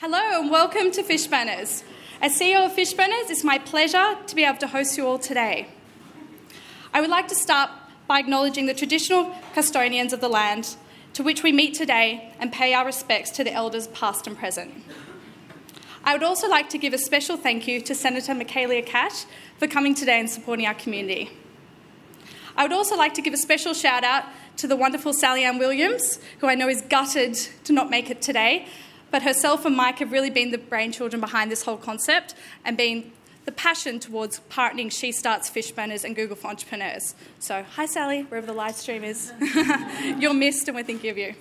Hello and welcome to Fishburners. As CEO of Fishburners, it's my pleasure to be able to host you all today. I would like to start by acknowledging the traditional custodians of the land to which we meet today and pay our respects to the elders past and present. I would also like to give a special thank you to Senator Michaelia Cash for coming today and supporting our community. I would also like to give a special shout out to the wonderful Sally Ann Williams, who I know is gutted to not make it today, but herself and Mike have really been the brainchildren behind this whole concept and been the passion towards partnering SheStarts, Fishburners and Google for Entrepreneurs. So, hi Sally, wherever the live stream is. You're missed and we're thinking of you.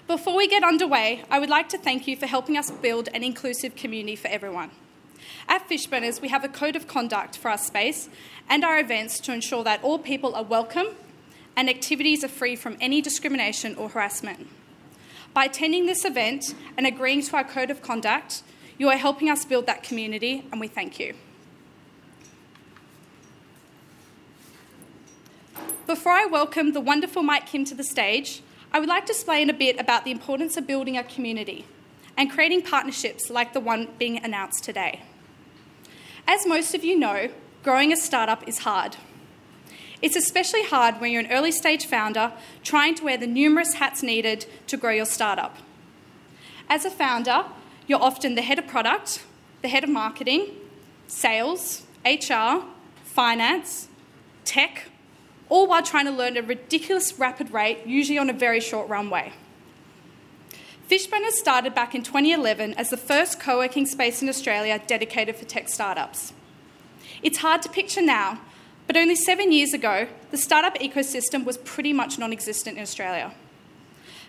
Before we get underway, I would like to thank you for helping us build an inclusive community for everyone. At Fishburners, we have a code of conduct for our space and our events to ensure that all people are welcome and activities are free from any discrimination or harassment. By attending this event and agreeing to our code of conduct, you are helping us build that community, and we thank you. Before I welcome the wonderful Mike Kim to the stage, I would like to explain a bit about the importance of building a community and creating partnerships like the one being announced today. As most of you know, growing a startup is hard. It's especially hard when you're an early-stage founder trying to wear the numerous hats needed to grow your startup. As a founder, you're often the head of product, the head of marketing, sales, HR, finance, tech, all while trying to learn at a ridiculous rapid rate, usually on a very short runway. Fishburners started back in 2011 as the first co-working space in Australia dedicated for tech startups. It's hard to picture now, but only 7 years ago, the startup ecosystem was pretty much non-existent in Australia.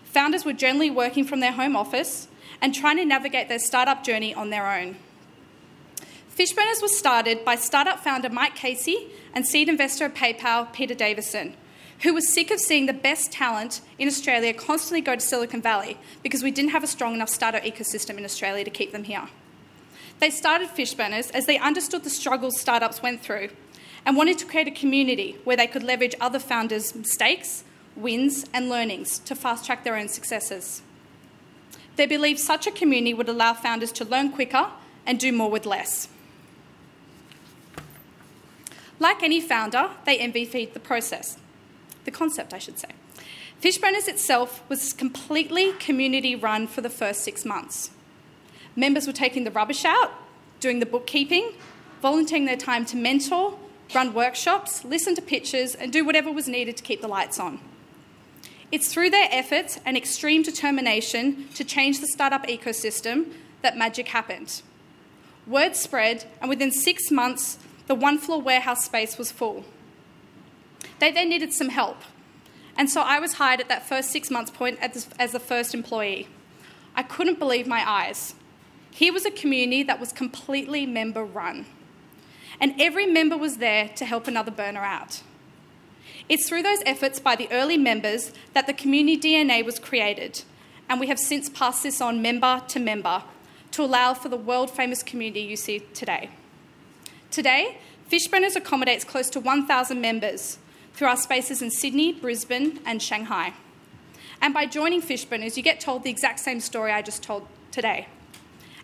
Founders were generally working from their home office and trying to navigate their startup journey on their own. Fishburners was started by startup founder Mike Casey and seed investor of PayPal, Peter Davison, who was sick of seeing the best talent in Australia constantly go to Silicon Valley because we didn't have a strong enough startup ecosystem in Australia to keep them here. They started Fishburners as they understood the struggles startups went through and wanted to create a community where they could leverage other founders' mistakes, wins, and learnings to fast-track their own successes. They believed such a community would allow founders to learn quicker and do more with less. Like any founder, they MVP'd the concept, I should say. Fishburners itself was completely community-run for the first 6 months. Members were taking the rubbish out, doing the bookkeeping, volunteering their time to mentor, run workshops, listen to pitches, and do whatever was needed to keep the lights on. It's through their efforts and extreme determination to change the startup ecosystem that magic happened. Word spread, and within 6 months, the one-floor warehouse space was full. They then needed some help, and so I was hired at that first 6 months point as the first employee. I couldn't believe my eyes. Here was a community that was completely member-run, and every member was there to help another burner out. It's through those efforts by the early members that the community DNA was created, and we have since passed this on member to member to allow for the world-famous community you see today. Today, Fishburners accommodates close to 1,000 members through our spaces in Sydney, Brisbane, and Shanghai. And by joining Fishburners, you get told the exact same story I just told today,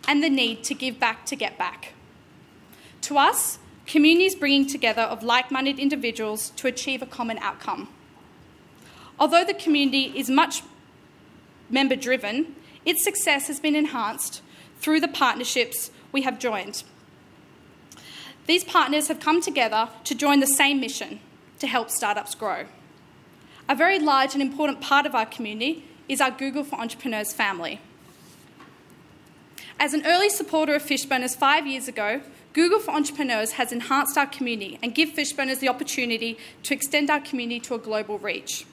and the need to give back to get back. To us, community is bringing together of like-minded individuals to achieve a common outcome. Although the community is much member-driven, its success has been enhanced through the partnerships we have joined. These partners have come together to join the same mission, to help startups grow. A very large and important part of our community is our Google for Entrepreneurs family. As an early supporter of Fishburners 5 years ago, Google for Entrepreneurs has enhanced our community and give Fishburners the opportunity to extend our community to a global reach.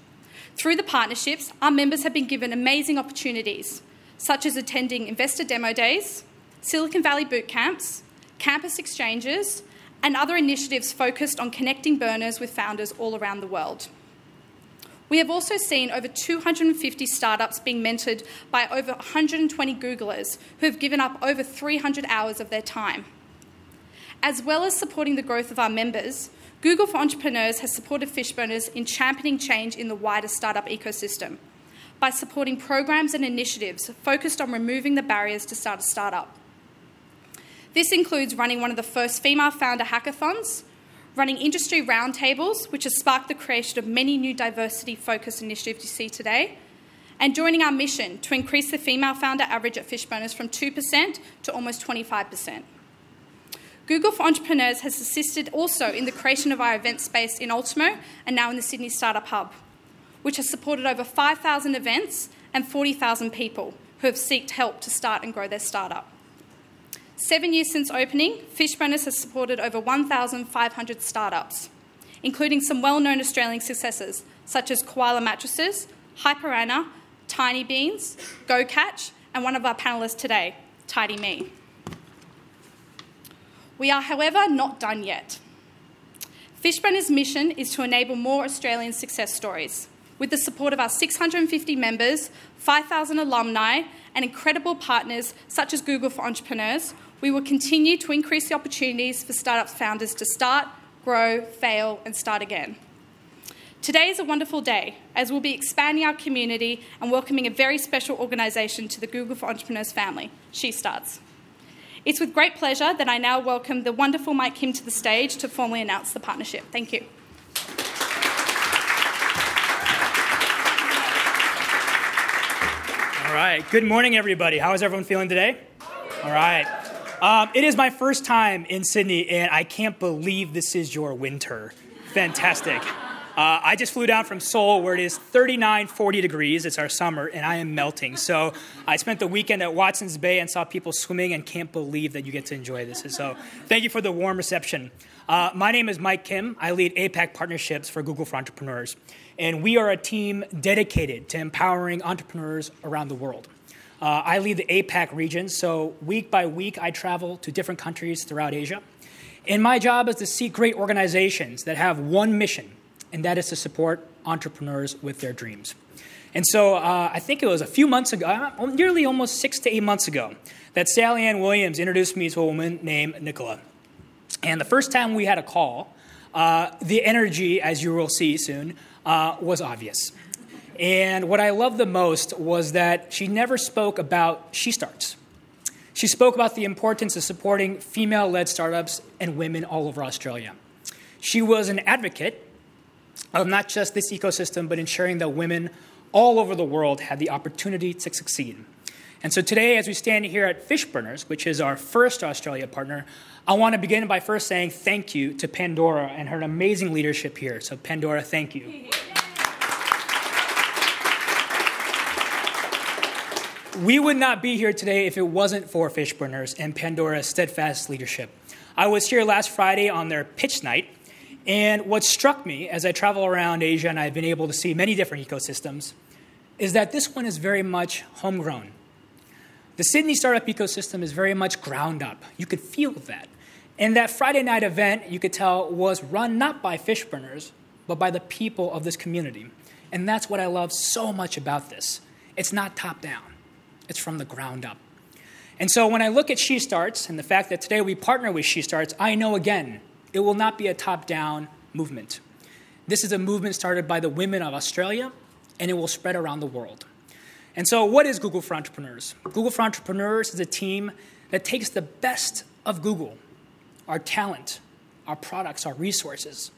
Through the partnerships, our members have been given amazing opportunities, such as attending investor demo days, Silicon Valley boot camps, campus exchanges, and other initiatives focused on connecting burners with founders all around the world. We have also seen over 250 startups being mentored by over 120 Googlers who have given up over 300 hours of their time. As well as supporting the growth of our members, Google for Entrepreneurs has supported Fishburners in championing change in the wider startup ecosystem by supporting programs and initiatives focused on removing the barriers to start a startup. This includes running one of the first female founder hackathons, running industry roundtables, which has sparked the creation of many new diversity-focused initiatives you see today, and joining our mission to increase the female founder average at Fishburners from 2% to almost 25%. Google for Entrepreneurs has assisted also in the creation of our event space in Ultimo and now in the Sydney Startup Hub, which has supported over 5,000 events and 40,000 people who have sought help to start and grow their startup. 7 years since opening, Fishburners has supported over 1,500 startups, including some well-known Australian successes such as Koala Mattresses, Hyperana, Tiny Beans, Go Catch, and one of our panellists today, Tidy Me. We are, however, not done yet. Fishburners' mission is to enable more Australian success stories. With the support of our 650 members, 5,000 alumni, and incredible partners such as Google for Entrepreneurs, we will continue to increase the opportunities for startup founders to start, grow, fail, and start again. Today is a wonderful day, as we'll be expanding our community and welcoming a very special organisation to the Google for Entrepreneurs family, SheStarts. It's with great pleasure that I now welcome the wonderful Mike Kim to the stage to formally announce the partnership. Thank you. All right. Good morning, everybody. How is everyone feeling today? All right. It is my first time in Sydney, and I can't believe this is your winter. Fantastic. I just flew down from Seoul, where it is 39, 40 degrees. It's our summer, and I am melting. So I spent the weekend at Watson's Bay and saw people swimming and can't believe that you get to enjoy this. So thank you for the warm reception. My name is Mike Kim. I lead APAC partnerships for Google for Entrepreneurs. And we are a team dedicated to empowering entrepreneurs around the world. I lead the APAC region, so week by week I travel to different countries throughout Asia. And my job is to seek great organizations that have one mission, and that is to support entrepreneurs with their dreams. And so I think it was a few months ago, nearly almost 6 to 8 months ago, that Sally Ann Williams introduced me to a woman named Nicola. And the first time we had a call, the energy, as you will see soon, was obvious. And what I loved the most was that she never spoke about SheStarts. She spoke about the importance of supporting female-led startups and women all over Australia. She was an advocate of not just this ecosystem, but ensuring that women all over the world had the opportunity to succeed. And so today, as we stand here at Fishburners, which is our first Australia partner, I want to begin by first saying thank you to Pandora and her amazing leadership here. So Pandora, thank you. We would not be here today if it wasn't for Fishburners and Pandora's steadfast leadership. I was here last Friday on their pitch night, and what struck me as I travel around Asia and I've been able to see many different ecosystems is that this one is very much homegrown. The Sydney startup ecosystem is very much ground up. You could feel that. And that Friday night event, you could tell, was run not by Fishburners, but by the people of this community. And that's what I love so much about this. It's not top down. It's from the ground up. And so when I look at SheStarts and the fact that today we partner with SheStarts, I know, again, it will not be a top-down movement. This is a movement started by the women of Australia, and it will spread around the world. And so what is Google for Entrepreneurs? Google for Entrepreneurs is a team that takes the best of Google, our talent, our products, our resources,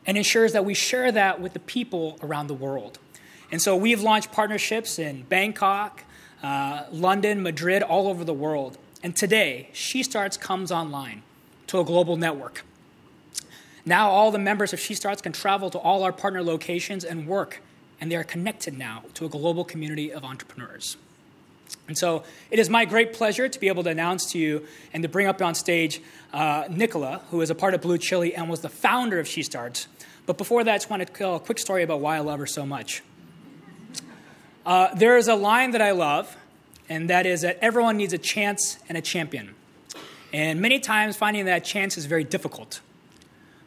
and ensures that we share that with the people around the world. And so we've launched partnerships in Bangkok, London, Madrid, all over the world. And today, SheStarts comes online to a global network. Now all the members of SheStarts can travel to all our partner locations and work, and they are connected now to a global community of entrepreneurs. And so it is my great pleasure to be able to announce to you and to bring up on stage Nicola, who is a part of Blue Chili and was the founder of SheStarts. But before that, I just want to tell a quick story about why I love her so much. There is a line that I love, and that is that everyone needs a chance and a champion. And many times finding that chance is very difficult.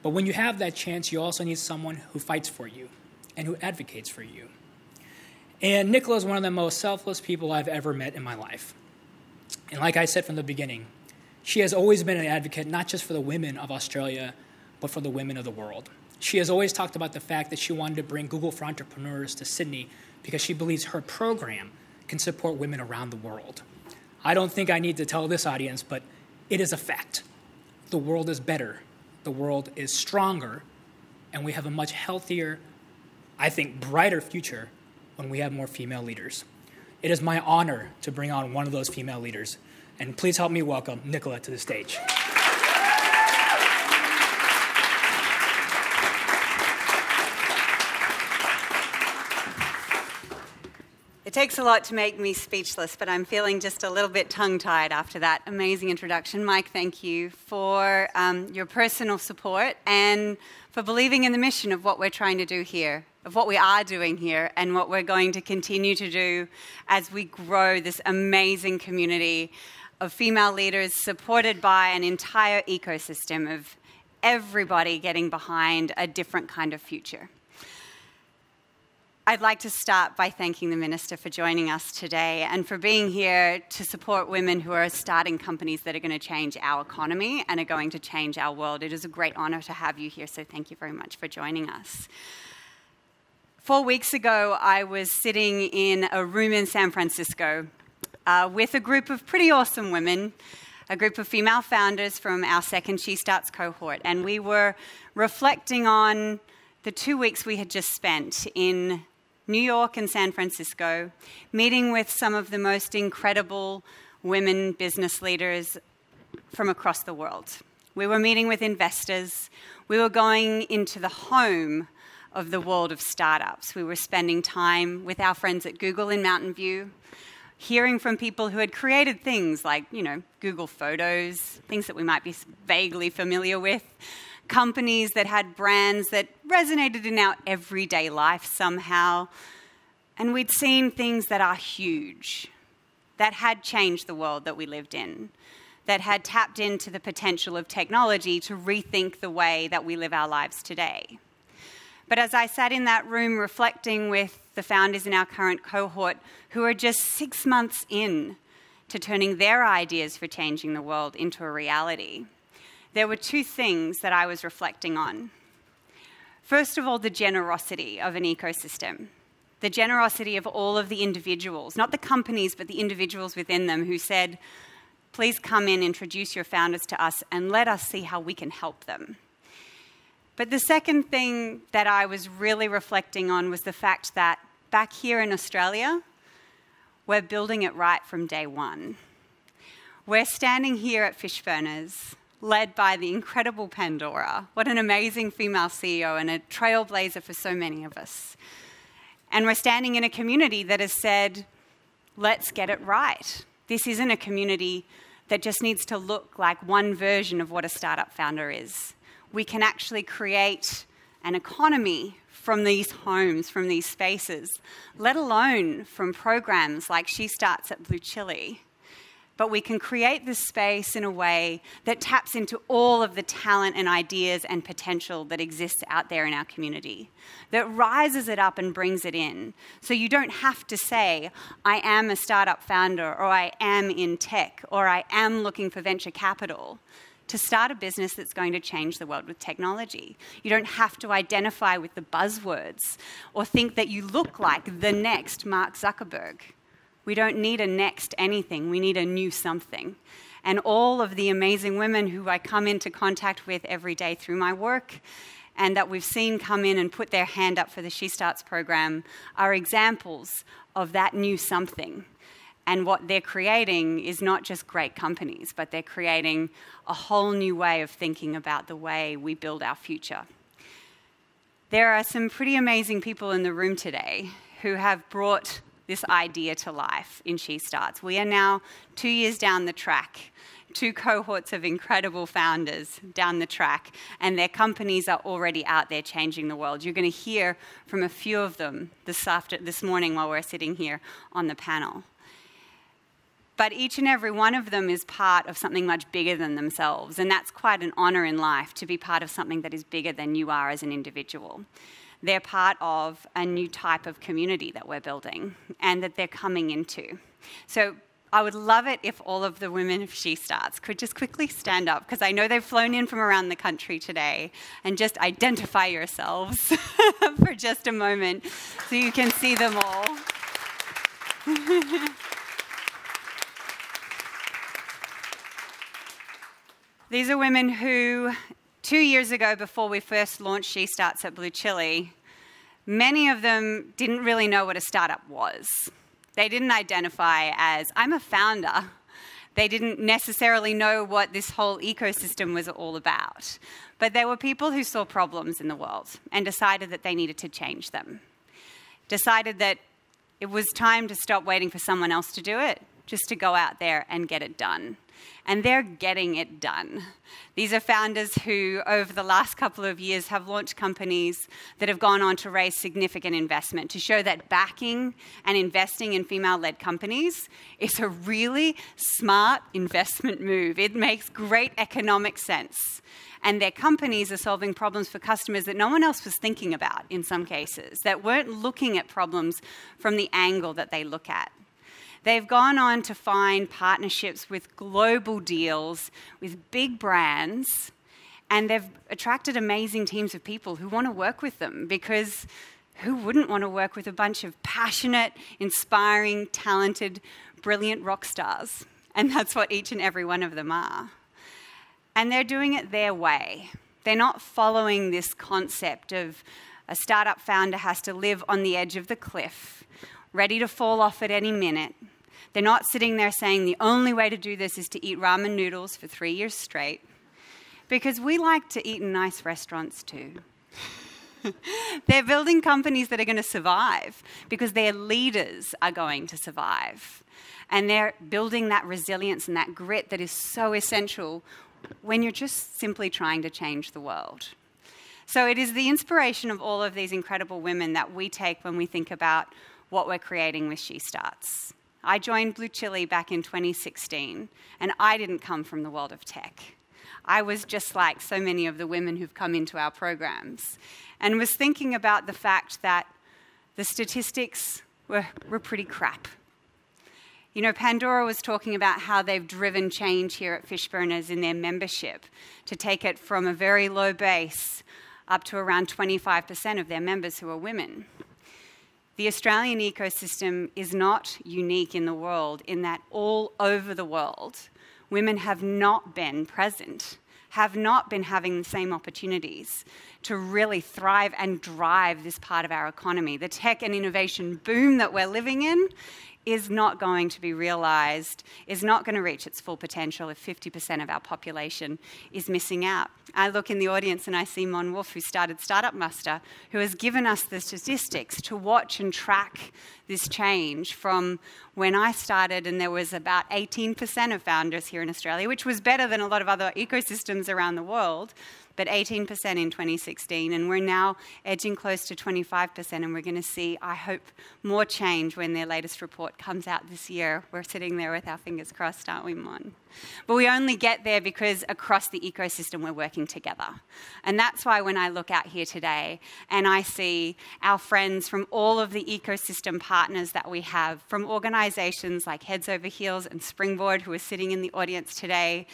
But when you have that chance, you also need someone who fights for you and who advocates for you. And Nicola is one of the most selfless people I've ever met in my life. And like I said from the beginning, she has always been an advocate not just for the women of Australia, but for the women of the world. She has always talked about the fact that she wanted to bring Google for Entrepreneurs to Sydney because she believes her program can support women around the world. I don't think I need to tell this audience, but it is a fact. The world is better, the world is stronger, and we have a much healthier, I think, brighter future when we have more female leaders. It is my honor to bring on one of those female leaders, and please help me welcome Nicola to the stage. It takes a lot to make me speechless, but I'm feeling just a little bit tongue-tied after that amazing introduction. Mike, thank you for your personal support and for believing in the mission of what we're trying to do here, of what we are doing here, and what we're going to continue to do as we grow this amazing community of female leaders supported by an entire ecosystem of everybody getting behind a different kind of future. I'd like to start by thanking the Minister for joining us today and for being here to support women who are starting companies that are going to change our economy and are going to change our world. It is a great honour to have you here, so thank you very much for joining us. 4 weeks ago, I was sitting in a room in San Francisco with a group of pretty awesome women, a group of female founders from our second SheStarts cohort, and we were reflecting on the 2 weeks we had just spent in New York and San Francisco, meeting with some of the most incredible women business leaders from across the world. We were meeting with investors. We were going into the home of the world of startups. We were spending time with our friends at Google in Mountain View, hearing from people who had created things like, Google Photos, things that we might be vaguely familiar with, companies that had brands that resonated in our everyday life somehow. And we'd seen things that are huge, that had changed the world that we lived in, that had tapped into the potential of technology to rethink the way that we live our lives today. But as I sat in that room reflecting with the founders in our current cohort who are just 6 months in to turning their ideas for changing the world into a reality, there were 2 things that I was reflecting on. First of all, the generosity of an ecosystem, the generosity of all of the individuals, not the companies, but the individuals within them who said, please come in, introduce your founders to us, and let us see how we can help them. But the second thing that I was really reflecting on was the fact that back here in Australia, we're building it right from day one. We're standing here at Fishburners, led by the incredible Pandora. What an amazing female CEO and a trailblazer for so many of us. And we're standing in a community that has said, let's get it right. This isn't a community that just needs to look like one version of what a startup founder is. We can actually create an economy from these homes, from these spaces, let alone from programs like SheStarts at Blue Chili. But we can create this space in a way that taps into all of the talent and ideas and potential that exists out there in our community, that rises it up and brings it in. So you don't have to say, I am a startup founder, or I am in tech, or I am looking for venture capital to start a business that's going to change the world with technology. You don't have to identify with the buzzwords or think that you look like the next Mark Zuckerberg. We don't need a next anything. We need a new something. And all of the amazing women who I come into contact with every day through my work and that we've seen come in and put their hand up for the SheStarts program are examples of that new something. And what they're creating is not just great companies, but they're creating a whole new way of thinking about the way we build our future. There are some pretty amazing people in the room today who have brought this idea to life in SheStarts. We are now 2 years down the track, 2 cohorts of incredible founders down the track, and their companies are already out there changing the world. You're going to hear from a few of them this morning while we're sitting here on the panel. But each and every one of them is part of something much bigger than themselves, and that's quite an honor in life, to be part of something that is bigger than you are as an individual. They're part of a new type of community that we're building and that they're coming into. So I would love it if all of the women of SheStarts could just quickly stand up, because I know they've flown in from around the country today, and just identify yourselves for just a moment so you can see them all. These are women who, 2 years ago, before we first launched SheStarts at Blue Chili, many of them didn't really know what a startup was. They didn't identify as, I'm a founder. They didn't necessarily know what this whole ecosystem was all about. But they were people who saw problems in the world and decided that they needed to change them. Decided that it was time to stop waiting for someone else to do it, just to go out there and get it done. And they're getting it done. These are founders who, over the last couple of years, have launched companies that have gone on to raise significant investment to show that backing and investing in female-led companies is a really smart investment move. It makes great economic sense. And their companies are solving problems for customers that no one else was thinking about in some cases, that weren't looking at problems from the angle that they look at. They've gone on to find partnerships with global deals, with big brands, and they've attracted amazing teams of people who want to work with them, because who wouldn't want to work with a bunch of passionate, inspiring, talented, brilliant rock stars? And that's what each and every one of them are. And they're doing it their way. They're not following this concept of a startup founder has to live on the edge of the cliff, ready to fall off at any minute. They're not sitting there saying the only way to do this is to eat ramen noodles for 3 years straight, because we like to eat in nice restaurants too. They're building companies that are going to survive because their leaders are going to survive. And they're building that resilience and that grit that is so essential when you're just simply trying to change the world. So it is the inspiration of all of these incredible women that we take when we think about what we're creating with SheStarts. I joined Blue Chili back in 2016, and I didn't come from the world of tech. I was just like so many of the women who've come into our programs, and was thinking about the fact that the statistics were pretty crap. You know, Pandora was talking about how they've driven change here at Fishburners in their membership to take it from a very low base up to around 25% of their members who are women. The Australian ecosystem is not unique in the world in that all over the world, women have not been present, have not been having the same opportunities to really thrive and drive this part of our economy. The tech and innovation boom that we're living in is not going to be realised, is not going to reach its full potential if 50% of our population is missing out. I look in the audience and I see Mon Wolf, who started Startup Muster, who has given us the statistics to watch and track this change from when I started, and there was about 18% of founders here in Australia, which was better than a lot of other ecosystems around the world, but 18% in 2016, and we're now edging close to 25%, and we're going to see, I hope, more change when their latest report comes out this year. We're sitting there with our fingers crossed, aren't we, Mon? But we only get there because across the ecosystem we're working together. And that's why when I look out here today and I see our friends from all of the ecosystem partners that we have, from organisations like Heads Over Heels and Springboard, who are sitting in the audience today,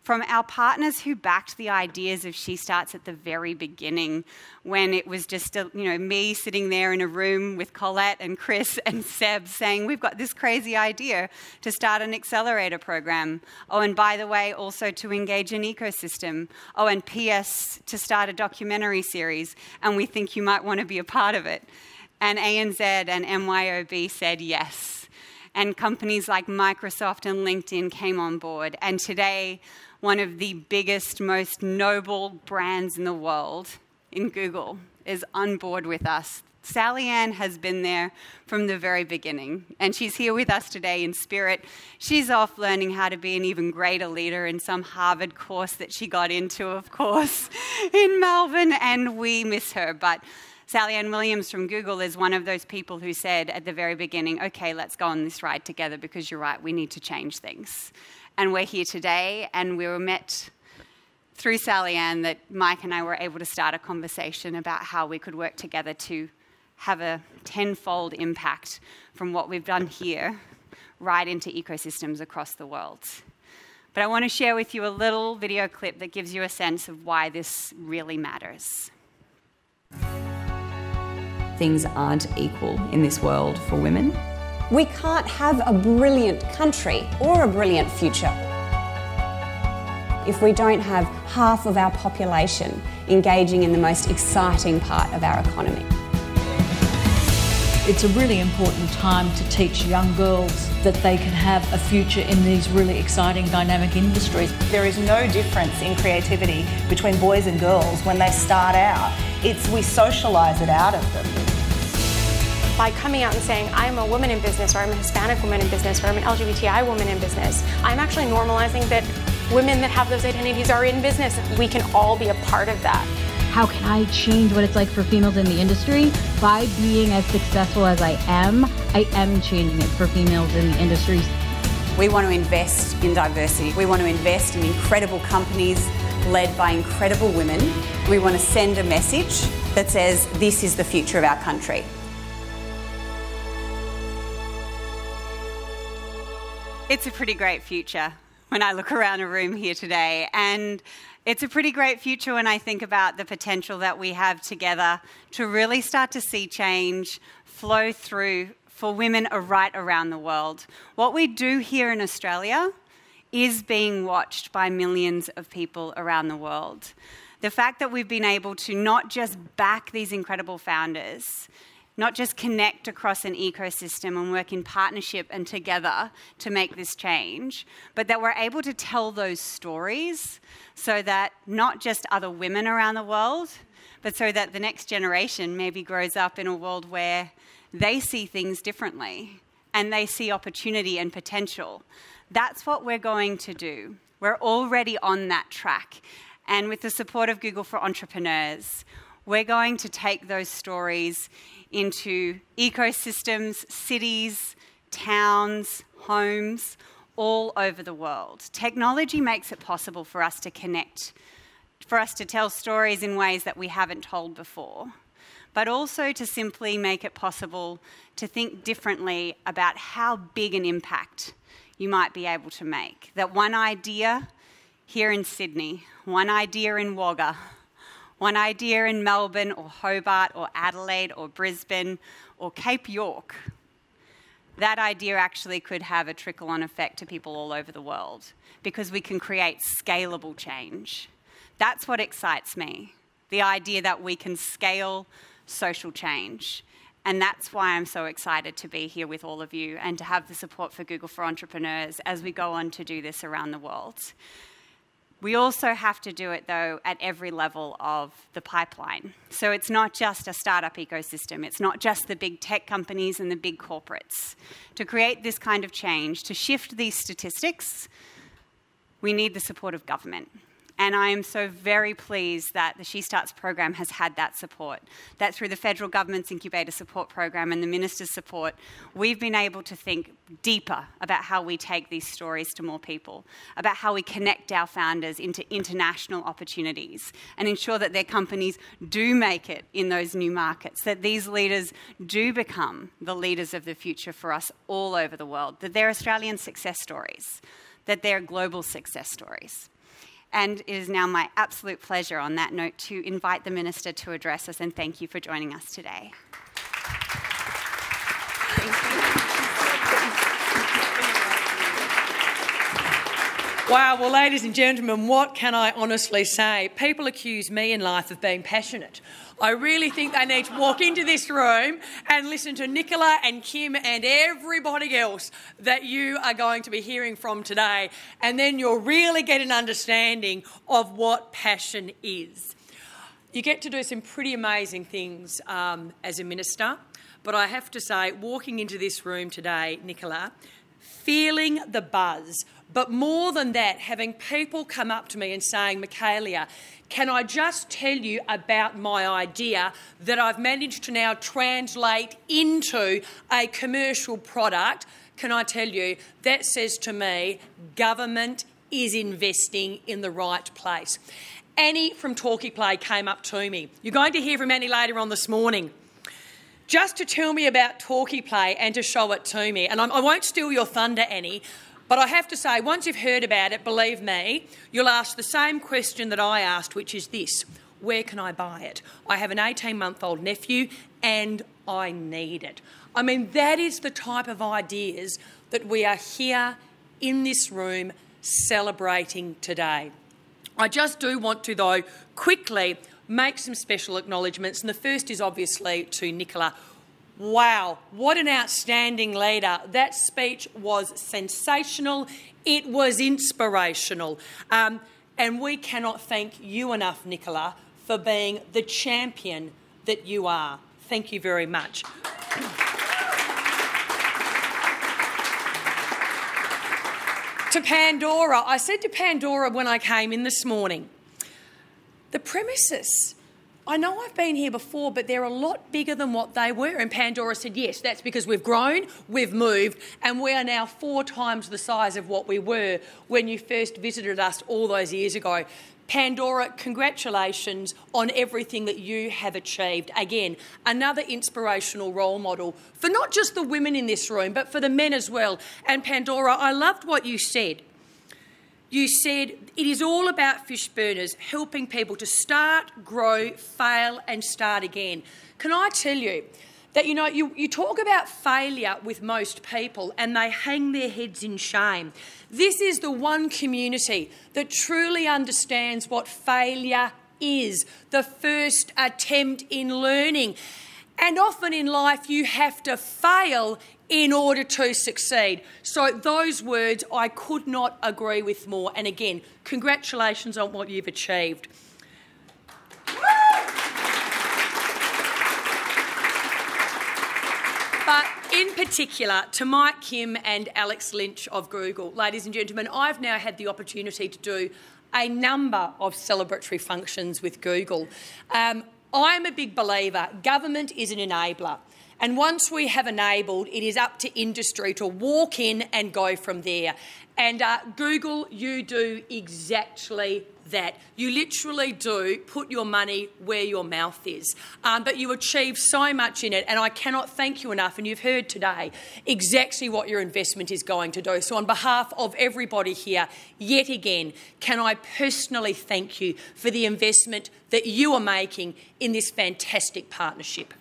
from our partners who backed the ideas of SheStarts at the very beginning, when it was just me sitting there in a room with Colette and Chris and Seb saying, we've got this crazy idea to start an Accelerator program. Oh, and by the way, also to engage an ecosystem. Oh, and PS, to start a documentary series, and we think you might want to be a part of it. And ANZ and MYOB said yes. And companies like Microsoft and LinkedIn came on board. And today, one of the biggest, most noble brands in the world, in Google, is on board with us. Sally Ann has been there from the very beginning, and she's here with us today in spirit. She's off learning how to be an even greater leader in some Harvard course that she got into, of course, in Melbourne, and we miss her. But Sally Ann Williams from Google is one of those people who said at the very beginning, okay, let's go on this ride together because you're right, we need to change things. And we're here today, and we were met through Sally Ann that Mike and I were able to start a conversation about how we could work together to have a tenfold impact from what we've done here right into ecosystems across the world. But I want to share with you a little video clip that gives you a sense of why this really matters. Things aren't equal in this world for women. We can't have a brilliant country or a brilliant future if we don't have half of our population engaging in the most exciting part of our economy. It's a really important time to teach young girls that they can have a future in these really exciting, dynamic industries. There is no difference in creativity between boys and girls when they start out. We socialise it out of them. By coming out and saying, I'm a woman in business, or I'm a Hispanic woman in business, or I'm an LGBTI woman in business, I'm actually normalizing that women that have those identities are in business. We can all be a part of that. How can I change what it's like for females in the industry? By being as successful as I am changing it for females in the industry. We want to invest in diversity. We want to invest in incredible companies led by incredible women. We want to send a message that says this is the future of our country. It's a pretty great future when I look around a room here today, and it's a pretty great future when I think about the potential that we have together to really start to see change flow through for women right around the world. What we do here in Australia is being watched by millions of people around the world. The fact that we've been able to not just back these incredible founders, not just connect across an ecosystem and work in partnership and together to make this change, but that we're able to tell those stories so that not just other women around the world, but so that the next generation maybe grows up in a world where they see things differently and they see opportunity and potential. That's what we're going to do. We're already on that track. And with the support of Google for Entrepreneurs, we're going to take those stories into ecosystems, cities, towns, homes, all over the world. Technology makes it possible for us to connect, for us to tell stories in ways that we haven't told before, but also to simply make it possible to think differently about how big an impact you might be able to make. That one idea here in Sydney, one idea in Wagga, one idea in Melbourne or Hobart or Adelaide or Brisbane or Cape York, that idea actually could have a trickle-on effect to people all over the world because we can create scalable change. That's what excites me, the idea that we can scale social change. And that's why I'm so excited to be here with all of you and to have the support for Google for Entrepreneurs as we go on to do this around the world. We also have to do it, though, at every level of the pipeline. So it's not just a startup ecosystem. It's not just the big tech companies and the big corporates. To create this kind of change, to shift these statistics, we need the support of government. And I am so very pleased that the SheStarts program has had that support, that through the federal government's incubator support program and the minister's support, we've been able to think deeper about how we take these stories to more people, about how we connect our founders into international opportunities and ensure that their companies do make it in those new markets, that these leaders do become the leaders of the future for us all over the world, that they're Australian success stories, that they're global success stories. And it is now my absolute pleasure on that note to invite the Minister to address us, and thank you for joining us today. Wow, well, ladies and gentlemen, what can I honestly say? People accuse me in life of being passionate. I really think they need to walk into this room and listen to Nicola and Kim and everybody else that you are going to be hearing from today, and then you'll really get an understanding of what passion is. You get to do some pretty amazing things as a minister, but I have to say, walking into this room today, Nicola, feeling the buzz, but more than that, having people come up to me and saying, Michaelia, can I just tell you about my idea that I've managed to now translate into a commercial product? Can I tell you, that says to me, government is investing in the right place. Annie from Talkie Play came up to me. You're going to hear from Annie later on this morning. just to tell me about Talkie Play and to show it to me. And I won't steal your thunder, Annie, but I have to say, once you've heard about it, believe me, you'll ask the same question that I asked, which is this: where can I buy it? I have an 18-month-old nephew and I need it. I mean, that is the type of ideas that we are here in this room celebrating today. I just do want to, though, quickly make some special acknowledgements, and the first is obviously to Nicola. Wow, what an outstanding leader. That speech was sensational. It was inspirational. And we cannot thank you enough, Nicola, for being the champion that you are. Thank you very much. To Pandora, I said to Pandora when I came in this morning, the premises, I know I've been here before, but they're a lot bigger than what they were. And Pandora said, yes, that's because we've grown, we've moved, and we are now 4 times the size of what we were when you first visited us all those years ago. Pandora, congratulations on everything that you have achieved. Again, another inspirational role model for not just the women in this room, but for the men as well. And Pandora, I loved what you said. You said it is all about fish burners, helping people to start, grow, fail and start again. Can I tell you that, you know, you talk about failure with most people and they hang their heads in shame. This is the one community that truly understands what failure is, the first attempt in learning. And often in life you have to fail in order to succeed. So those words I could not agree with more. And again, congratulations on what you've achieved. But in particular, to Mike Kim and Alex Lynch of Google, ladies and gentlemen, I've now had the opportunity to do a number of celebratory functions with Google. I'm a big believer government is an enabler. And once we have enabled, it is up to industry to walk in and go from there. And Google, you do exactly that. You literally do put your money where your mouth is. But you achieve so much in it, and I cannot thank you enough, and you've heard today exactly what your investment is going to do. So on behalf of everybody here, yet again, can I personally thank you for the investment that you are making in this fantastic partnership.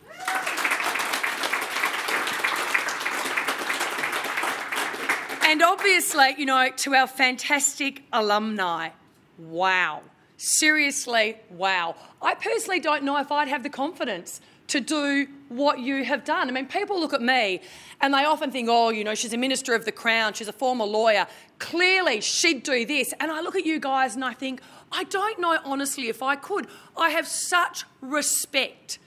And obviously, you know, to our fantastic alumni, wow. Seriously, wow. I personally don't know if I'd have the confidence to do what you have done. I mean, people look at me and they often think, oh, you know, she's a Minister of the Crown, she's a former lawyer. Clearly, she'd do this. And I look at you guys and I think, I don't know honestly if I could. I have such respect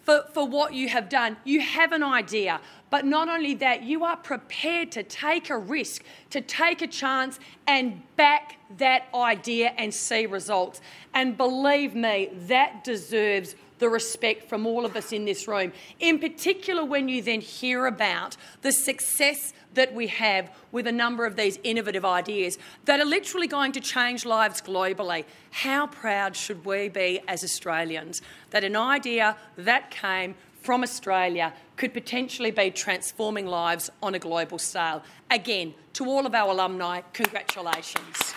for what you have done. You have an idea. But not only that, you are prepared to take a risk, to take a chance and back that idea and see results. And believe me, that deserves the respect from all of us in this room. In particular, when you then hear about the success that we have with a number of these innovative ideas that are literally going to change lives globally. How proud should we be as Australians that an idea that came from Australia could potentially be transforming lives on a global scale. Again, to all of our alumni, congratulations.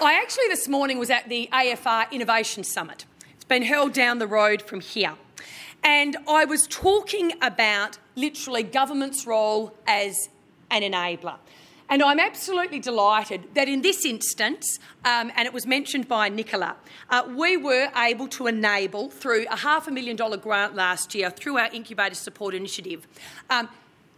I actually this morning was at the Afr Innovation Summit. It's been held down the road from here. And I was talking about literally government's role as an enabler. And I'm absolutely delighted that in this instance, and it was mentioned by Nicola, we were able to enable through a $500,000 grant last year through our Incubator Support Initiative,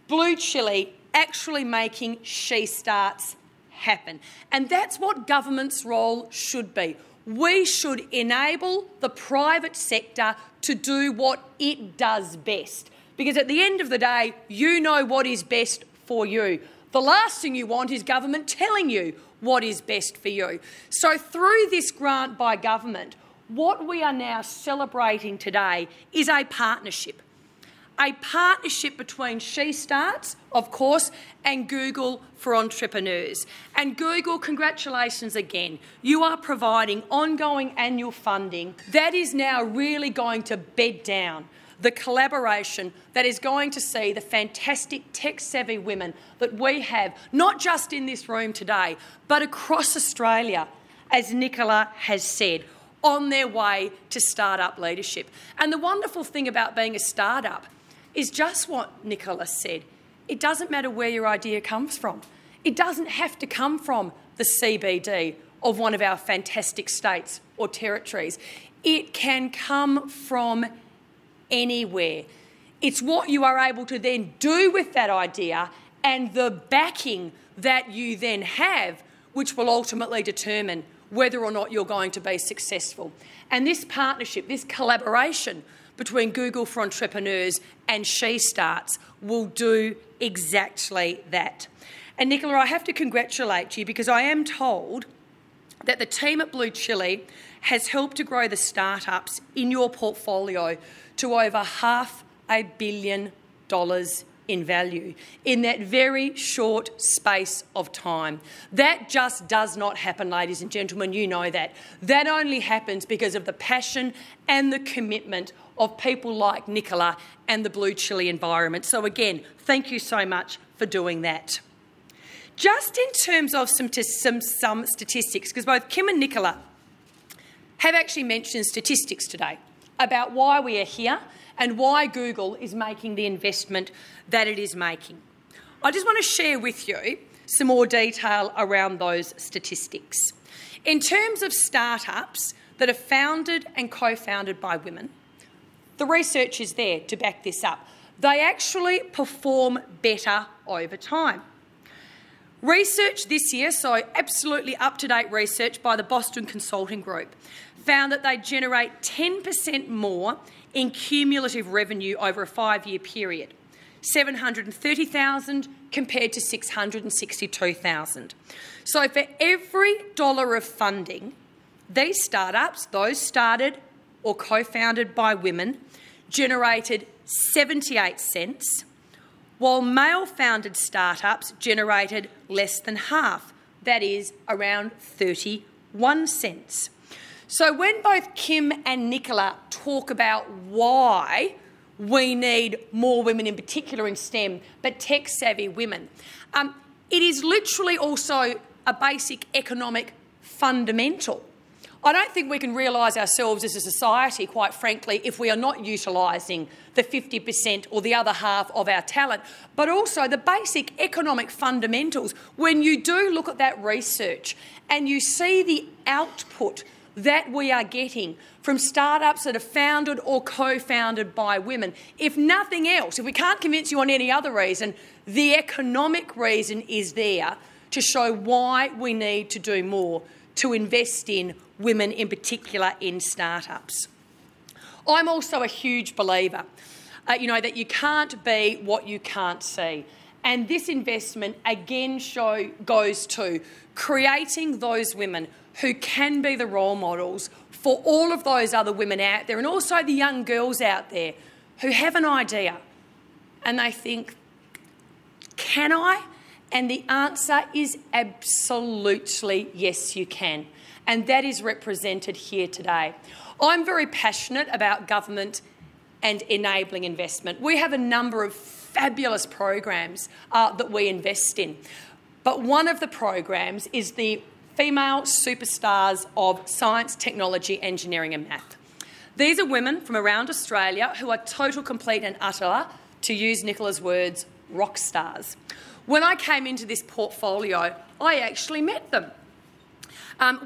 Blue Chili actually making SheStarts happen. And that's what government's role should be. We should enable the private sector to do what it does best. Because at the end of the day, you know what is best for you. The last thing you want is government telling you what is best for you. So through this grant by government, what we are now celebrating today is a partnership a partnership between SheStarts, of course, and Google for Entrepreneurs. And Google, congratulations again. You are providing ongoing annual funding that is now really going to bed down the collaboration that is going to see the fantastic tech-savvy women that we have, not just in this room today, but across Australia, as Nicola has said, on their way to start-up leadership. And the wonderful thing about being a start-up is just what Nicola said. It doesn't matter where your idea comes from. It doesn't have to come from the CBD of one of our fantastic states or territories. It can come from anywhere. It's what you are able to then do with that idea and the backing that you then have, which will ultimately determine whether or not you're going to be successful. And this partnership, this collaboration between Google for Entrepreneurs and SheStarts will do exactly that. And Nicola, I have to congratulate you because I am told that the team at Blue Chili has helped to grow the startups in your portfolio to over $500 million in value in that very short space of time. That just does not happen, ladies and gentlemen, you know that. That only happens because of the passion and the commitment of people like Nicola and the Blue Chili environment. So again, thank you so much for doing that. Just in terms of some statistics, because both Kim and Nicola have actually mentioned statistics today about why we are here and why Google is making the investment that it is making. I just want to share with you some more detail around those statistics. In terms of startups that are founded and co-founded by women, the research is there to back this up. They actually perform better over time. Research this year, so absolutely up-to-date research by the Boston Consulting Group, found that they generate 10% more in cumulative revenue over a 5-year period, $730,000 compared to $662,000. So for every dollar of funding, these startups, those started or co-founded by women, generated 78 cents, while male-founded startups generated less than half, that is around 31 cents. So when both Kim and Nicola talk about why we need more women, in particular in STEM, but tech-savvy women, it is literally also a basic economic fundamental. I don't think we can realise ourselves as a society, quite frankly, if we are not utilising the 50% or the other half of our talent, but also the basic economic fundamentals. When you do look at that research and you see the output that we are getting from startups that are founded or co-founded by women, if nothing else, if we can't convince you on any other reason, the economic reason is there to show why we need to do more to invest in women, in particular in startups. I'm also a huge believer, that you can't be what you can't see. And this investment again goes to creating those women who can be the role models for all of those other women out there, and also the young girls out there who have an idea and they think, can I? And the answer is absolutely yes, you can. And that is represented here today. I'm very passionate about government and enabling investment. We have a number of fabulous programs that we invest in. But one of the programs is the Female Superstars of Science, Technology, Engineering and Math. These are women from around Australia who are total, complete and utter, to use Nicola's words, rock stars. When I came into this portfolio, I actually met them.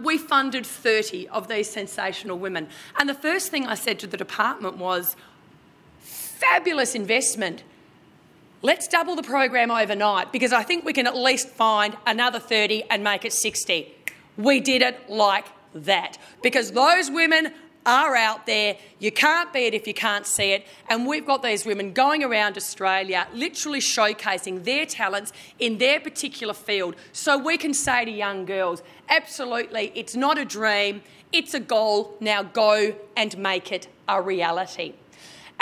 We funded 30 of these sensational women. And the first thing I said to the department was, fabulous investment. Let's double the program overnight because I think we can at least find another 30 and make it 60. We did it like that because those women are out there. You can't be it if you can't see it. And we've got these women going around Australia literally showcasing their talents in their particular field. So we can say to young girls, absolutely, it's not a dream, it's a goal. Now go and make it a reality.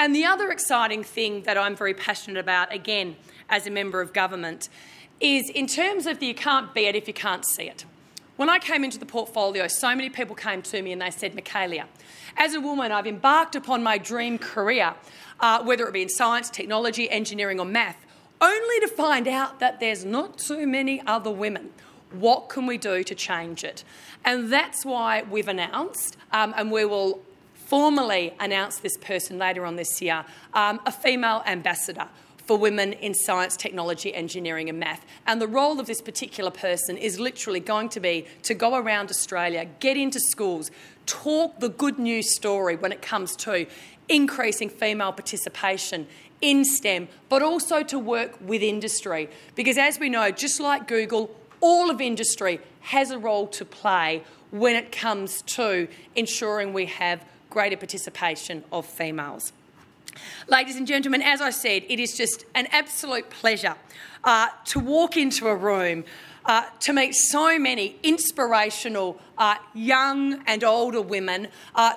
And the other exciting thing that I'm very passionate about, again, as a member of government, is in terms of you can't be it if you can't see it. When I came into the portfolio, so many people came to me and they said, Michaelia, as a woman, I've embarked upon my dream career, whether it be in science, technology, engineering or math, only to find out that there's not too many other women. What can we do to change it? And that's why we've announced, and we will formally announce this person later on this year, a female ambassador for women in science, technology, engineering and math. And the role of this particular person is literally going to be to go around Australia, get into schools, talk the good news story when it comes to increasing female participation in STEM, but also to work with industry. Because as we know, just like Google, all of industry has a role to play when it comes to ensuring we have greater participation of females. Ladies and gentlemen, as I said, it is just an absolute pleasure to walk into a room, to meet so many inspirational young and older women,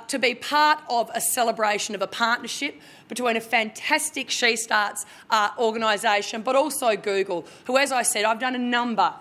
to be part of a celebration of a partnership between a fantastic SheStarts organisation, but also Google, who, as I said, I've done a number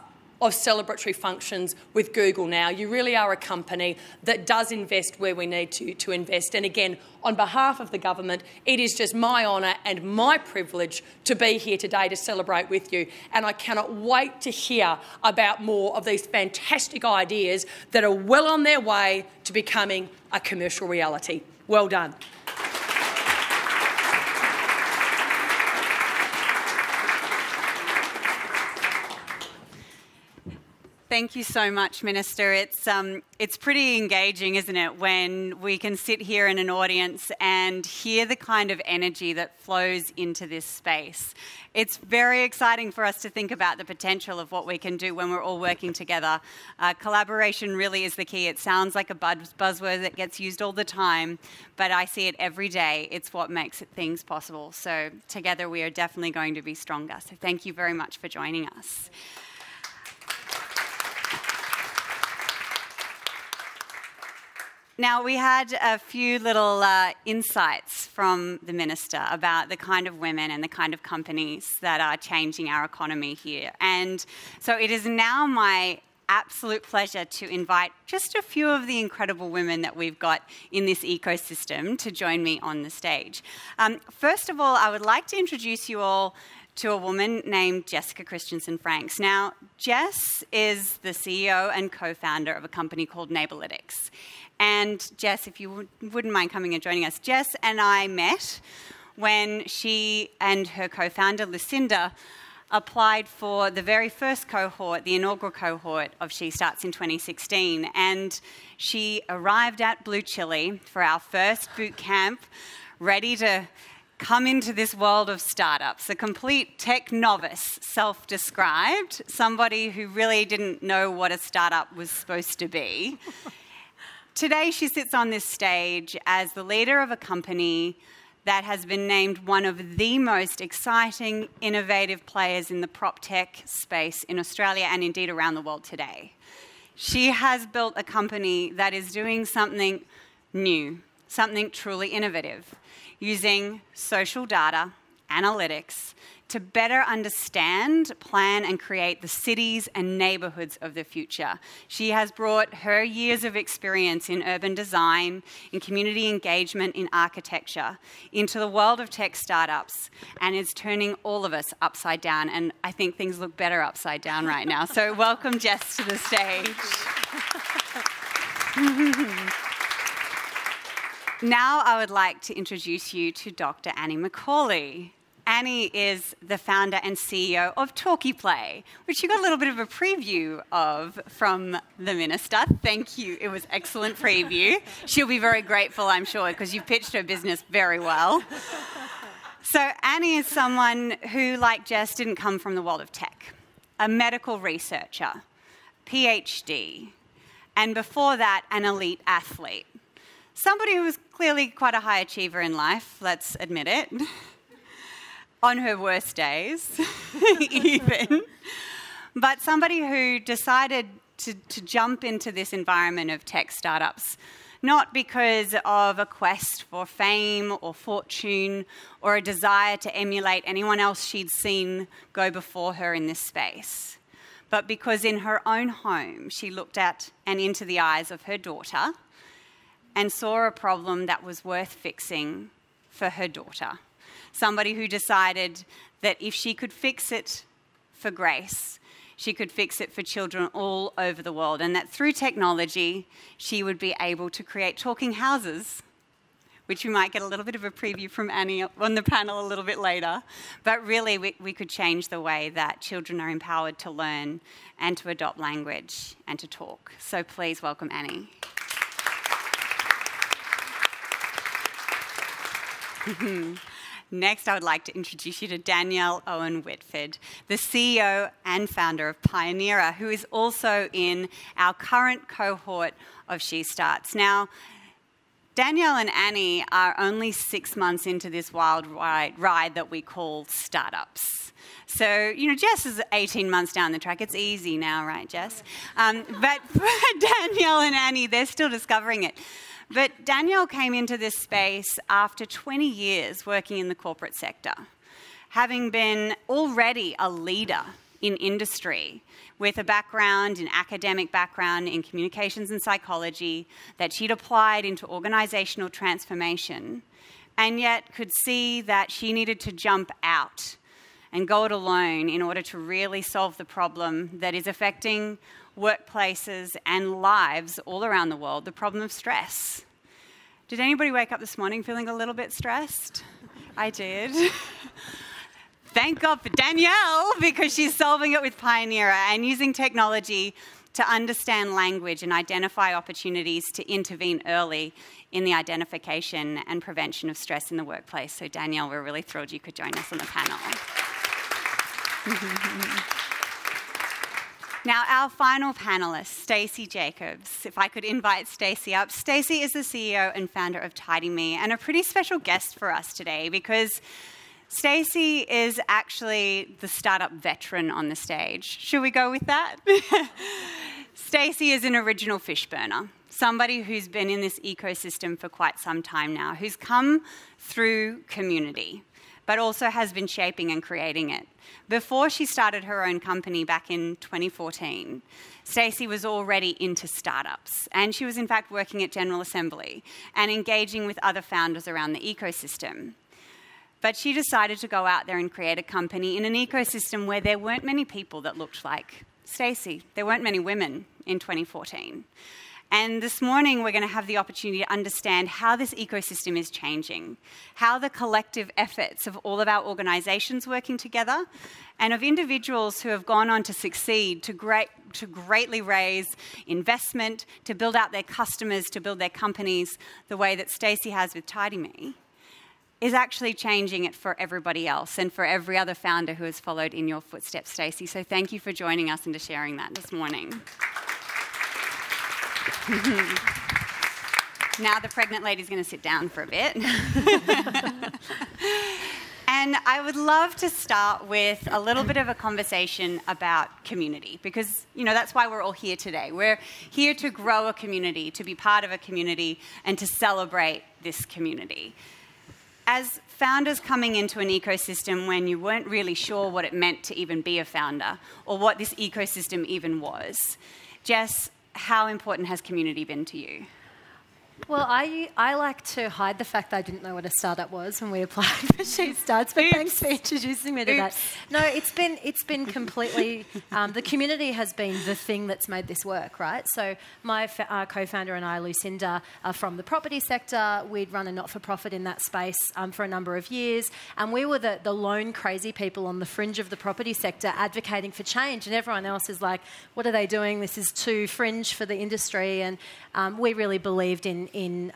of celebratory functions with Google now. You really are a company that does invest where we need to invest. And again, on behalf of the government, it is just my honour and my privilege to be here today to celebrate with you. And I cannot wait to hear about more of these fantastic ideas that are well on their way to becoming a commercial reality. Well done. Thank you so much, Minister. It's pretty engaging, isn't it, when we can sit here in an audience and hear the kind of energy that flows into this space. It's very exciting for us to think about the potential of what we can do when we're all working together. Collaboration really is the key. It sounds like a buzzword that gets used all the time, but I see it every day. It's what makes things possible. So together we are definitely going to be stronger. So thank you very much for joining us. Now, we had a few little insights from the Minister about the kind of women and the kind of companies that are changing our economy here. And so it is now my absolute pleasure to invite just a few of the incredible women that we've got in this ecosystem to join me on the stage. First of all, I would like to introduce you all to a woman named Jessica Christensen-Franks. Now, Jess is the CEO and co-founder of a company called Neighbourlytics. And Jess, if you wouldn't mind coming and joining us, Jess and I met when she and her co-founder, Lucinda, applied for the very first cohort, the inaugural cohort of SheStarts in 2016. And she arrived at Blue Chili for our first boot camp, ready to come into this world of startups, a complete tech novice, self-described, somebody who really didn't know what a startup was supposed to be. Today, she sits on this stage as the leader of a company that has been named one of the most exciting, innovative players in the prop tech space in Australia and indeed around the world today. She has built a company that is doing something new, something truly innovative, using social data, analytics, to better understand, plan and create the cities and neighbourhoods of the future. She has brought her years of experience in urban design, in community engagement, in architecture, into the world of tech startups and is turning all of us upside down. And I think things look better upside down right now. So welcome, Jess, to the stage. Now I would like to introduce you to Dr. Annie Macaulay. Annie is the founder and CEO of Talkie Play, which you got a little bit of a preview of from the Minister. Thank you. It was excellent preview. She'll be very grateful, I'm sure, because you pitched her business very well. So Annie is someone who, like Jess, didn't come from the world of tech. A medical researcher, PhD, and before that, an elite athlete. Somebody who was clearly quite a high achiever in life, let's admit it. On her worst days, even. But somebody who decided to jump into this environment of tech startups, not because of a quest for fame or fortune or a desire to emulate anyone else she'd seen go before her in this space, but because in her own home she looked at and into the eyes of her daughter and saw a problem that was worth fixing for her daughter. Somebody who decided that if she could fix it for Grace, she could fix it for children all over the world, and that through technology, she would be able to create talking houses, which we might get a little bit of a preview from Annie on the panel a little bit later. But really, we could change the way that children are empowered to learn and to adopt language and to talk. So please welcome Annie. Next, I would like to introduce you to Danielle Owen Whitford, the CEO and founder of Pioneera, who is also in our current cohort of SheStarts. Now, Danielle and Annie are only 6 months into this wild ride that we call startups. So, Jess is 18 months down the track. It's easy now, right, Jess? But for Danielle and Annie, they're still discovering it. But Danielle came into this space after 20 years working in the corporate sector, having been already a leader in industry with a background, an academic background in communications and psychology that she'd applied into organisational transformation, and yet could see that she needed to jump out and go it alone in order to really solve the problem that is affecting workplaces and lives all around the world, the problem of stress. Did anybody wake up this morning feeling a little bit stressed? I did. Thank God for Danielle, because she's solving it with Pioneera and using technology to understand language and identify opportunities to intervene early in the identification and prevention of stress in the workplace. So Danielle, we're really thrilled you could join us on the panel. Now, our final panellist, Stacy Jacobs. If I could invite Stacy up. Stacy is the CEO and founder of Tidy Me, and a pretty special guest for us today because Stacy is actually the startup veteran on the stage. Should we go with that? Stacy is an original fish burner, somebody who's been in this ecosystem for quite some time now, who's come through community, but also has been shaping and creating it. Before she started her own company back in 2014, Stacy was already into startups, and she was in fact working at General Assembly and engaging with other founders around the ecosystem. But she decided to go out there and create a company in an ecosystem where there weren't many people that looked like Stacy. There weren't many women in 2014. And this morning, we're going to have the opportunity to understand how this ecosystem is changing, how the collective efforts of all of our organisations working together, and of individuals who have gone on to succeed, to greatly raise investment, to build out their customers, to build their companies, the way that Stacy has with Tidy Me, is actually changing it for everybody else and for every other founder who has followed in your footsteps, Stacy. So thank you for joining us and to sharing that this morning. Now the pregnant lady's going to sit down for a bit. And I would love to start with a little bit of a conversation about community, because, that's why we're all here today. We're here to grow a community, to be part of a community, and to celebrate this community. As founders coming into an ecosystem when you weren't really sure what it meant to even be a founder or what this ecosystem even was, Jess, how important has community been to you? Well, I like to hide the fact that I didn't know what a startup was when we applied for SheStarts, but thanks for introducing me to that. No, it's been completely, the community has been the thing that's made this work, right? So my co-founder and I, Lucinda, are from the property sector. We'd run a not-for-profit in that space for a number of years, and we were the lone crazy people on the fringe of the property sector advocating for change, and everyone else is like, what are they doing? This is too fringe for the industry, and we really believed in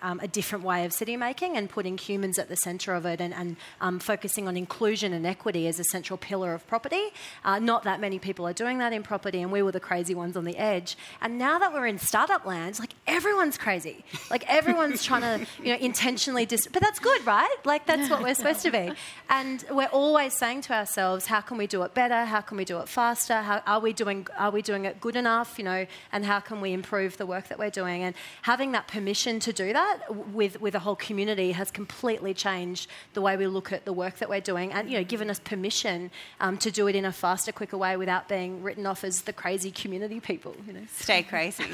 a different way of city making and putting humans at the centre of it and focusing on inclusion and equity as a central pillar of property. Not that many people are doing that in property, and we were the crazy ones on the edge. And now that we're in startup land, everyone's crazy. Everyone's trying to intentionally but that's good, right? That's what we're supposed to be. And we're always saying to ourselves, how can we do it better? How can we do it faster? How are we doing it good enough? And how can we improve the work that we're doing? And having that permission to do that with a whole community has completely changed the way we look at the work that we're doing, and given us permission to do it in a faster, quicker way without being written off as the crazy community people. Stay crazy.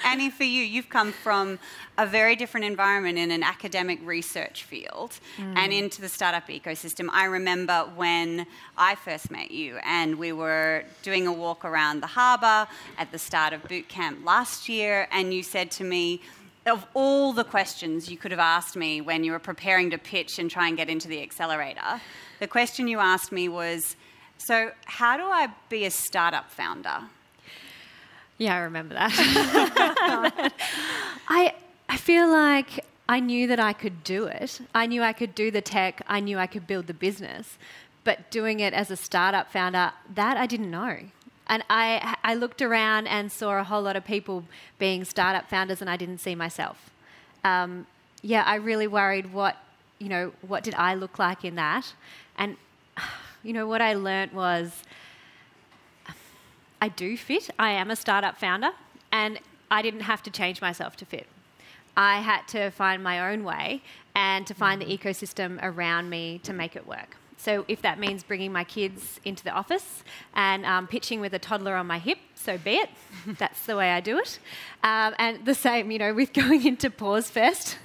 Annie, for you, you've come from a very different environment in an academic research field and into the startup ecosystem. I remember when I first met you and we were doing a walk around the harbour at the start of boot camp last year, and you said to me, of all the questions you could have asked me when you were preparing to pitch and try and get into the Accelerator, the question you asked me was, so how do I be a startup founder? Yeah, I remember that. I feel like I knew that I could do it. I knew I could do the tech. I knew I could build the business. But doing it as a startup founder, that I didn't know. And I looked around and saw a whole lot of people being startup founders, and I didn't see myself. I really worried what did I look like in that? And, what I learnt was I do fit. I am a startup founder, and I didn't have to change myself to fit. I had to find my own way and to find the ecosystem around me to make it work. So if that means bringing my kids into the office and pitching with a toddler on my hip, so be it. That's the way I do it. And the same, with going into Pause Fest,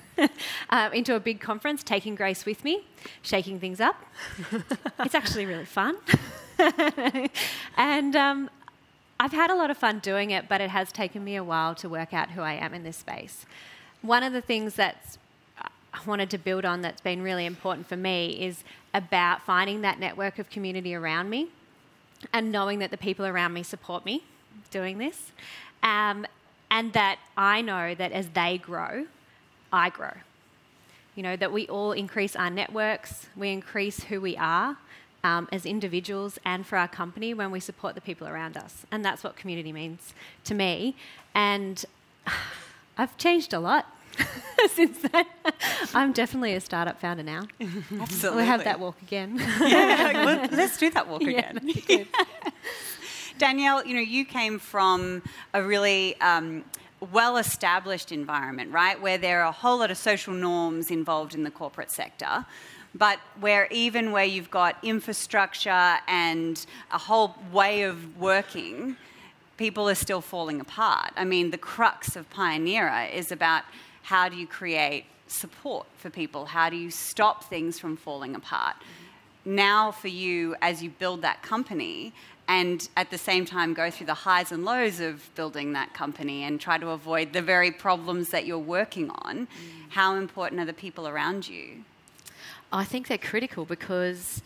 into a big conference, taking Grace with me, shaking things up. It's actually really fun. And I've had a lot of fun doing it, but it has taken me a while to work out who I am in this space. One of the things that I wanted to build on that's been really important for me is about finding that network of community around me and knowing that the people around me support me doing this, and that I know that as they grow, I grow. That we all increase our networks, we increase who we are as individuals and for our company when we support the people around us. And that's what community means to me. And I've changed a lot since then. I'm definitely a startup founder now. Absolutely. We'll have that walk again. Yeah, let's do that walk again. Yeah, Danielle, you came from a really well-established environment, right, where there are a whole lot of social norms involved in the corporate sector, but where you've got infrastructure and a whole way of working, people are still falling apart. I mean, the crux of Pioneer is about how do you create support for people? How do you stop things from falling apart? Now for you, as you build that company and at the same time go through the highs and lows of building that company and try to avoid the very problems that you're working on, how important are the people around you? I think they're critical because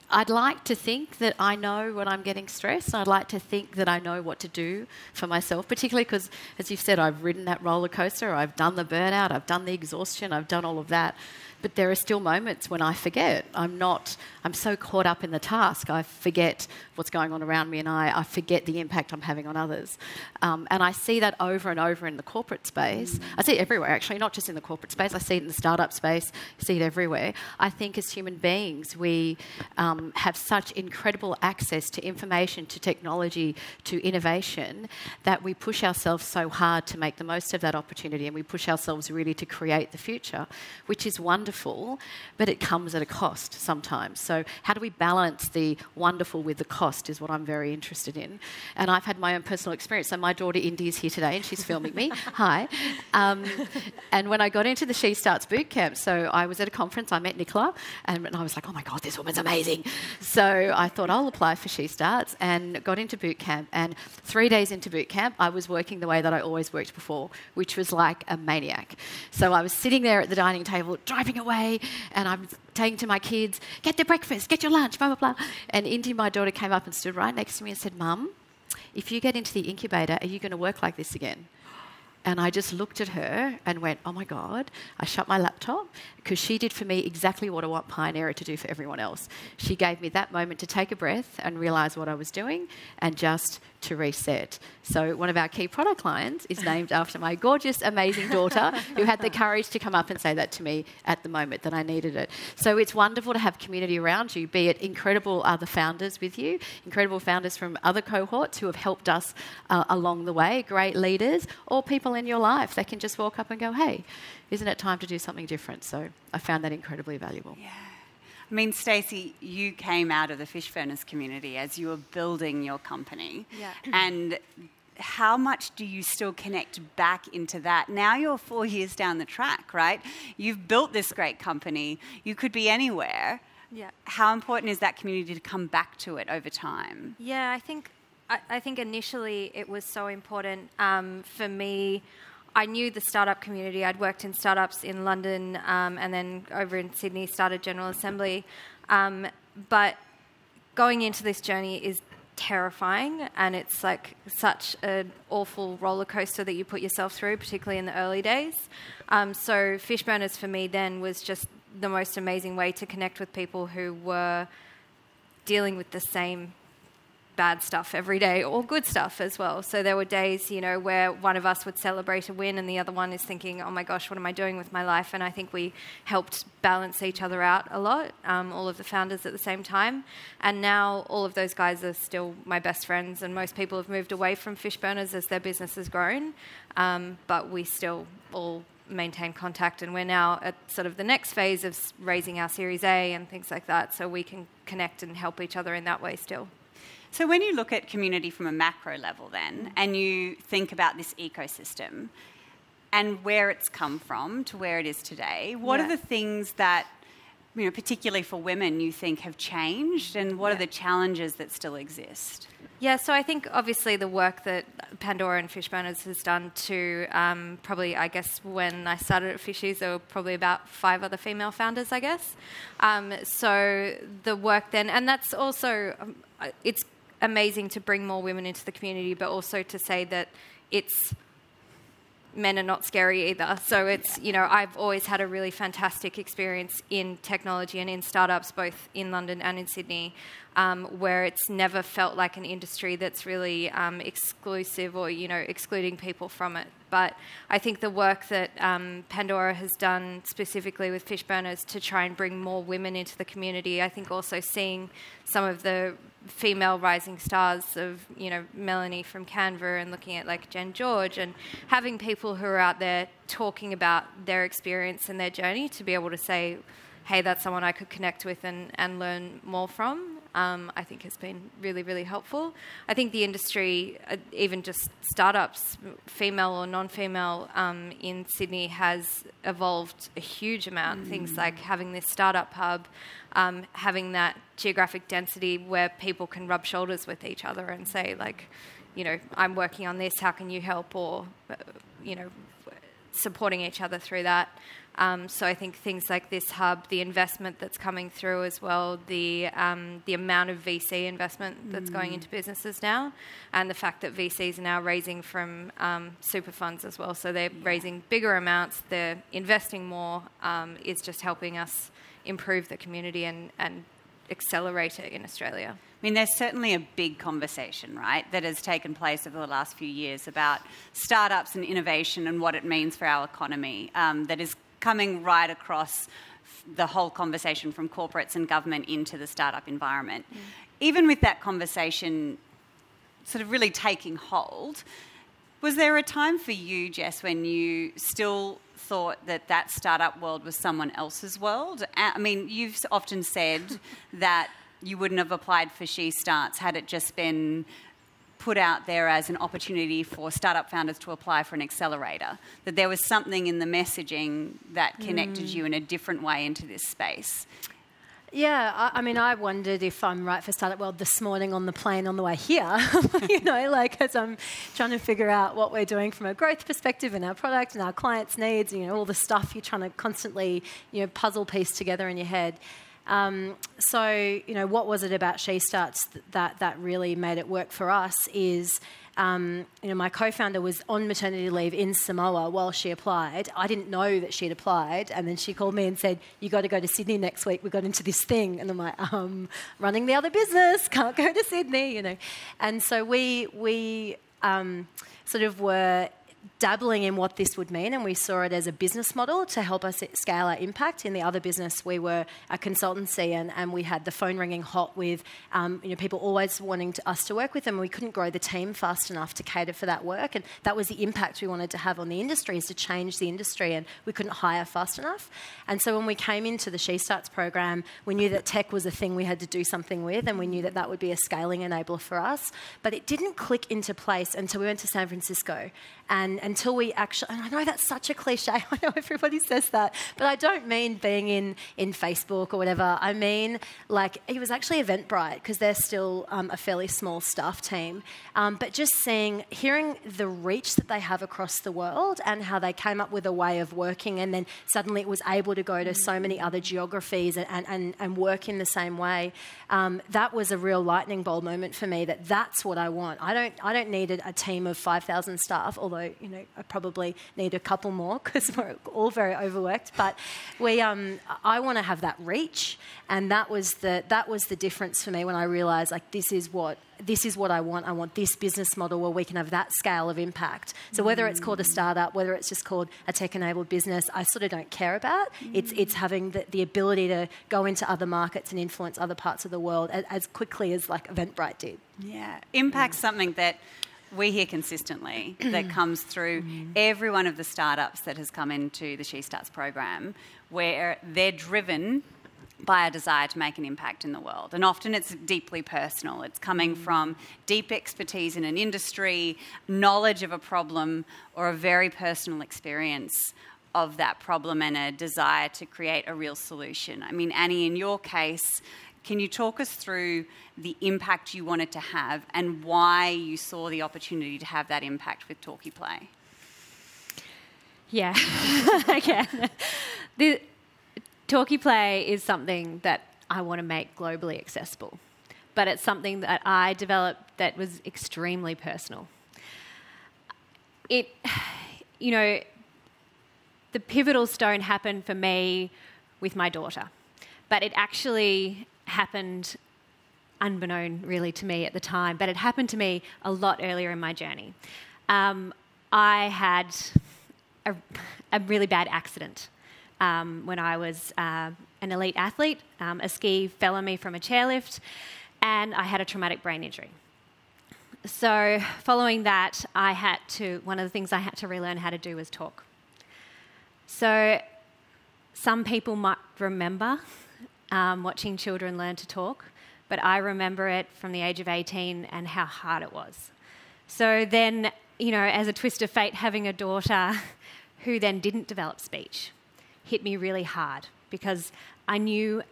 I'd like to think that I know when I'm getting stressed. I'd like to think that I know what to do for myself, particularly because, as you've said, I've ridden that roller coaster, I've done the burnout, I've done the exhaustion, I've done all of that. But there are still moments when I forget. I'm so caught up in the task, I forget what's going on around me and I forget the impact I'm having on others. And I see that over and over in the corporate space. I see it everywhere, actually, not just in the corporate space. I see it in the startup space. I see it everywhere. I think as human beings, we have such incredible access to information, to technology, to innovation, that we push ourselves so hard to make the most of that opportunity, and we push ourselves really to create the future, which is wonderful, but it comes at a cost sometimes. So how do we balance the wonderful with the cost is what I'm very interested in. And I've had my own personal experience. So my daughter Indy is here today and she's filming me. Hi. And when I got into the SheStarts bootcamp, so I was at a conference, I met Nicola, and I was like, oh my God, this woman's amazing. So I thought I'll apply for SheStarts and got into bootcamp. And 3 days into bootcamp, I was working the way that I always worked before, which was like a maniac. So I was sitting there at the dining table, driving away, and I'm saying to my kids, get their breakfast, get your lunch, blah, blah, blah. And Indy, my daughter, came up and stood right next to me and said, Mum, if you get into the incubator, are you going to work like this again? And I just looked at her and went, oh my God. I shut my laptop because she did for me exactly what I want Pioneer to do for everyone else. She gave me that moment to take a breath and realise what I was doing and just to reset. So one of our key product lines is named after my gorgeous, amazing daughter who had the courage to come up and say that to me at the moment that I needed it. So it's wonderful to have community around you, be it incredible other founders with you, incredible founders from other cohorts who have helped us along the way, great leaders, or people in your life that can just walk up and go, hey, isn't it time to do something different? So I found that incredibly valuable. Yeah. I mean, Stacey, you came out of the fish furnace community as you were building your company. Yeah. And how much do you still connect back into that? Now you're 4 years down the track, right? You've built this great company. You could be anywhere. Yeah. How important is that community to come back to it over time? Yeah, I think initially it was so important for me. I knew the startup community. I'd worked in startups in London and then over in Sydney, started General Assembly. But going into this journey is terrifying, and it's like such an awful roller coaster that you put yourself through, particularly in the early days. So Fish Burners for me then was just the most amazing way to connect with people who were dealing with the same bad stuff every day, or good stuff as well. So there were days, where one of us would celebrate a win and the other one is thinking, oh my gosh, what am I doing with my life? And I think we helped balance each other out a lot, all of the founders at the same time. And now all of those guys are still my best friends, and most people have moved away from Fish Burners as their business has grown. But we still all maintain contact, and we're now at sort of the next phase of raising our Series A and things like that, so we can connect and help each other in that way still. So when you look at community from a macro level then, and you think about this ecosystem and where it's come from to where it is today, what are the things that, particularly for women, you think have changed, and what are the challenges that still exist? Yeah, so I think obviously the work that Pandora and Fish Burners has done to probably, I guess, when I started at Fishies, there were probably about 5 other female founders, I guess. So the work then, and that's also, it's amazing to bring more women into the community, but also to say that men are not scary either. So it's, I've always had a really fantastic experience in technology and in startups, both in London and in Sydney, where it's never felt like an industry that's really exclusive or, excluding people from it. But I think the work that Pandora has done specifically with Fish Burners to try and bring more women into the community, I think also seeing some of the female rising stars of, Melanie from Canva, and looking at like Jen George, and having people who are out there talking about their experience and their journey to be able to say, hey, that's someone I could connect with and learn more from, I think has been really, really helpful. I think the industry, even just startups, female or non-female, in Sydney has evolved a huge amount. Things like having this startup hub, having that geographic density where people can rub shoulders with each other and say, like, I'm working on this, how can you help? Or, supporting each other through that. So I think things like this hub, the investment that's coming through as well, the amount of VC investment that's going into businesses now, and the fact that VCs are now raising from super funds as well. So they're raising bigger amounts, they're investing more, is just helping us improve the community and Accelerator in Australia. I mean, there's certainly a big conversation, right, that has taken place over the last few years about startups and innovation and what it means for our economy, that is coming right across the whole conversation from corporates and government into the startup environment. Even with that conversation sort of really taking hold, was there a time for you, Jess, when you still thought that startup world was someone else's world? I mean, you've often said that you wouldn't have applied for SheStarts had it just been put out there as an opportunity for startup founders to apply for an accelerator, that there was something in the messaging that connected you in a different way into this space. Yeah, I mean, I wondered if I'm right for Startup World this morning on the plane on the way here, as I'm trying to figure out what we're doing from a growth perspective and our product and our clients' needs, all the stuff you're trying to constantly, puzzle piece together in your head. So, what was it about SheStarts that really made it work for us is my co-founder was on maternity leave in Samoa while she applied. I didn't know that she'd applied, and then she called me and said, "You got to go to Sydney next week. We got into this thing," and I'm like, "Running the other business, can't go to Sydney," And so we sort of were dabbling in what this would mean, and we saw it as a business model to help us scale our impact. In the other business, we were a consultancy, and we had the phone ringing hot with people always wanting us to work with them. We couldn't grow the team fast enough to cater for that work, and that was the impact we wanted to have on the industry, is to change the industry, and we couldn't hire fast enough. And so when we came into the SheStarts program, we knew that tech was a thing we had to do something with, and we knew that that would be a scaling enabler for us. But it didn't click into place until we went to San Francisco, and until we actually, and I know that's such a cliche, I know everybody says that, but I don't mean being in Facebook or whatever. I mean, it was actually Eventbrite, because they're still a fairly small staff team, but just hearing the reach that they have across the world and how they came up with a way of working, and then suddenly it was able to go to so many other geographies and work in the same way. That was a real lightning bolt moment for me, that's what I want. I don't need a team of 5,000 staff, although, I probably need a couple more because we're all very overworked. But I want to have that reach, and that was the difference for me when I realised this is what I want. I want this business model where we can have that scale of impact. So whether it's called a startup, whether it's just called a tech-enabled business, I sort of don't care about. It's having the ability to go into other markets and influence other parts of the world as quickly as Eventbrite did. Yeah, impact's something that we hear consistently that comes through every one of the startups that has come into the SheStarts program, where they're driven by a desire to make an impact in the world. And often it's deeply personal. It's coming from deep expertise in an industry, knowledge of a problem, or a very personal experience of that problem and a desire to create a real solution. I mean, Annie, in your case, can you talk us through the impact you wanted to have and why you saw the opportunity to have that impact with Talkie Play? Yeah, I can. The Talkie Play is something that I want to make globally accessible, but it's something that I developed that was extremely personal. The pivotal stone happened for me with my daughter, but it actually happened unbeknown really to me at the time, but it happened to me a lot earlier in my journey. I had a really bad accident when I was an elite athlete. A ski fell on me from a chairlift, and I had a traumatic brain injury. So following that, one of the things I had to relearn how to do was talk. So some people might remember watching children learn to talk, but I remember it from the age of 18 and how hard it was. So then, as a twist of fate, having a daughter who then didn't develop speech hit me really hard, because I knew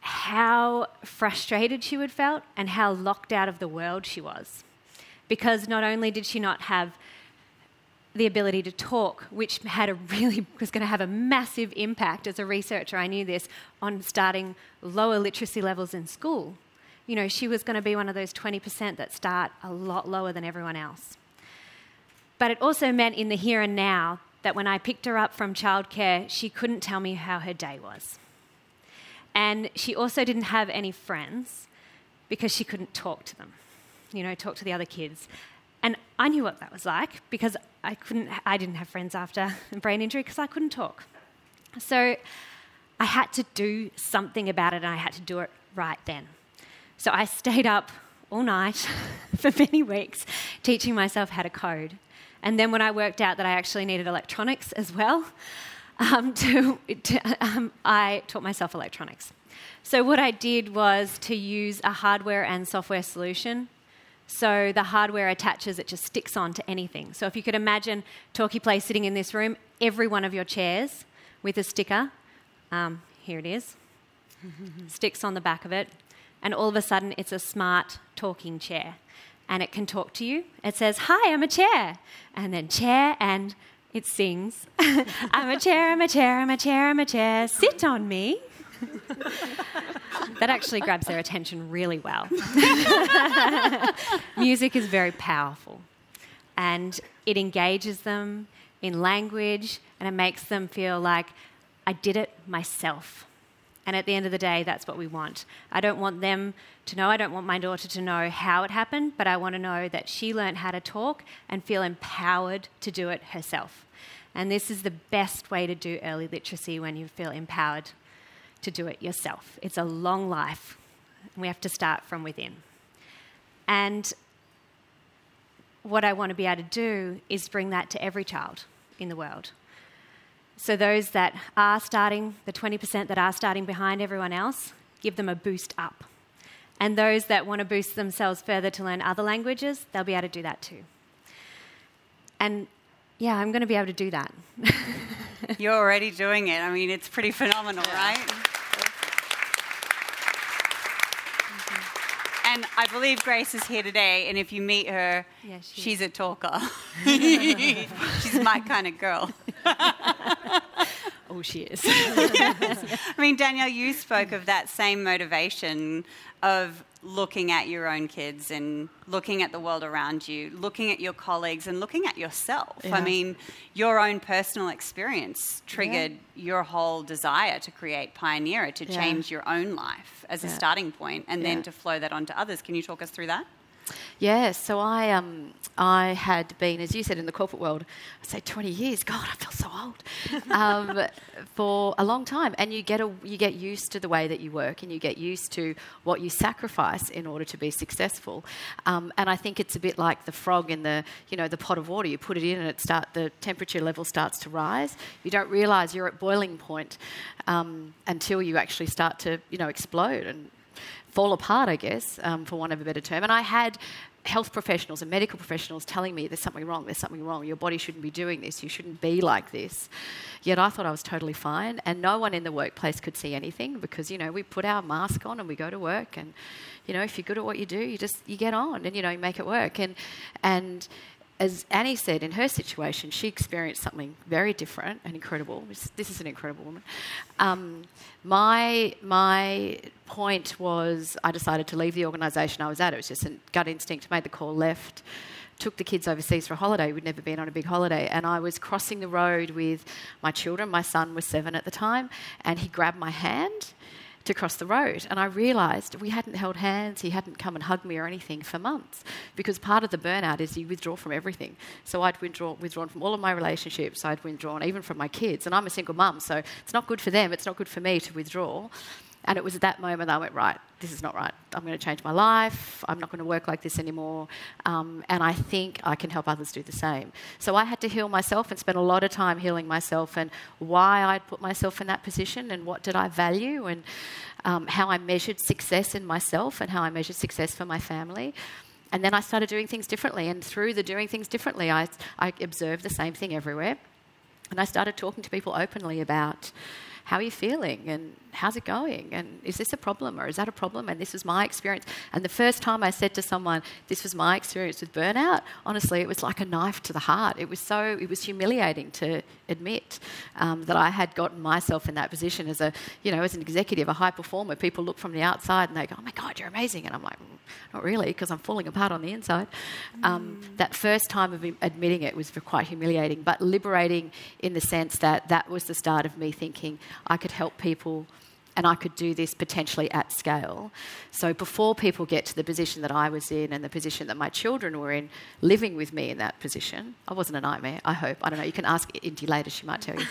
how frustrated she would felt and how locked out of the world she was. Because not only did she not have the ability to talk, which was going to have a massive impact as a researcher, I knew this, on starting lower literacy levels in school. She was going to be one of those 20% that start a lot lower than everyone else. But it also meant in the here and now that when I picked her up from childcare, she couldn't tell me how her day was. And she also didn't have any friends because she couldn't talk to them, talk to the other kids. And I knew what that was like, because I didn't have friends after a brain injury because I couldn't talk. So I had to do something about it, and I had to do it right then. So I stayed up all night for many weeks teaching myself how to code. And then when I worked out that I actually needed electronics as well, I taught myself electronics. So what I did was to use a hardware and software solution. So the hardware attaches, it just sticks on to anything. So if you could imagine Talkie Play sitting in this room, every one of your chairs with a sticker, here it is, sticks on the back of it, and all of a sudden it's a smart talking chair. And it can talk to you. It says, "Hi, I'm a chair." And then chair, and it sings, "I'm a chair, I'm a chair, I'm a chair, I'm a chair, sit on me." That actually grabs their attention really well. Music is very powerful, and it engages them in language, and it makes them feel like, I did it myself. And at the end of the day, that's what we want. I don't want them to know, I don't want my daughter to know how it happened, but I want to know that she learned how to talk and feel empowered to do it herself. And this is the best way to do early literacy, when you feel empowered to do it yourself. It's a long life. We have to start from within. And what I want to be able to do is bring that to every child in the world. So those that are starting, the 20% that are starting behind everyone else, give them a boost up. And those that want to boost themselves further to learn other languages, they'll be able to do that too. And yeah, I'm going to be able to do that. You're already doing it. I mean, it's pretty phenomenal, right? And I believe Grace is here today, and if you meet her, she's a talker. She's my kind of girl. Oh, she is. I mean, Danielle, you spoke of that same motivation of looking at your own kids and looking at the world around you, looking at your colleagues and looking at yourself. Yeah. I mean, your own personal experience triggered your whole desire to create Pioneerer, to change your own life as a starting point, and then to flow that onto others. Can you talk us through that? Yeah, so I had been, as you said, in the corporate world, I'd say 20 years. God, I feel so old. For a long time, and you get used to the way that you work, and you get used to what you sacrifice in order to be successful. And I think it's a bit like the frog in the pot of water. You put it in, and the temperature level starts to rise. You don't realise you're at boiling point until you actually start to explode and fall apart, I guess, for want of a better term. And I had health professionals and medical professionals telling me there's something wrong, your body shouldn't be doing this, you shouldn't be like this. Yet I thought I was totally fine, and no one in the workplace could see anything because, we put our mask on and we go to work, and, if you're good at what you do, you get on and, you make it work. And as Annie said, in her situation, she experienced something very different and incredible. This is an incredible woman. My point was I decided to leave the organisation I was at. It was just a gut instinct, made the call, left, took the kids overseas for a holiday. We'd never been on a big holiday. And I was crossing the road with my children. My son was 7 at the time, and he grabbed my hand to cross the road, and I realised we hadn't held hands, he hadn't come and hugged me or anything for months, because part of the burnout is you withdraw from everything. So I'd withdrawn from all of my relationships, I'd withdrawn even from my kids, and I'm a single mum, so it's not good for them, it's not good for me to withdraw. And it was at that moment I went, right, this is not right. I'm going to change my life. I'm not going to work like this anymore. And I think I can help others do the same. So I had to heal myself and spend a lot of time healing myself, and why I'd put myself in that position, and what did I value, and how I measured success in myself and how I measured success for my family. And then I started doing things differently. And through the doing things differently, I observed the same thing everywhere. And I started talking to people openly about, how are you feeling, and how's it going, and is this a problem, or is that a problem? And this was my experience. And the first time I said to someone, this was my experience with burnout, honestly, it was like a knife to the heart. It was humiliating to admit that I had gotten myself in that position as an executive, a high performer. People look from the outside and they go, oh my God, you're amazing. And I'm like, not really, because I'm falling apart on the inside. That first time of admitting it was quite humiliating, but liberating in the sense that was the start of me thinking I could help people and I could do this potentially at scale. So before people get to the position that I was in and the position that my children were in, living with me in that position, I wasn't a nightmare, I hope. I don't know, you can ask Inti later, she might tell you.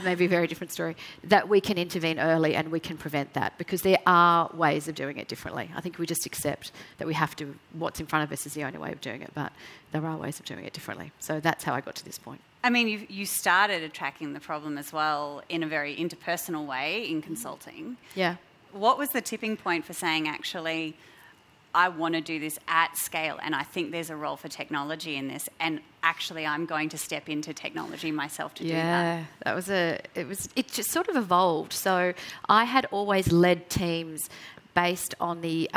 Maybe a very different story. That we can intervene early and we can prevent that, because there are ways of doing it differently. I think we just accept that we have to, what's in front of us is the only way of doing it, but there are ways of doing it differently. So that's how I got to this point. I mean, you started attracting the problem as well in a very interpersonal way in consulting. Yeah. What was the tipping point for saying, actually, I want to do this at scale, and I think there's a role for technology in this, and actually I'm going to step into technology myself to do that? Yeah, it just sort of evolved. So I had always led teams based on the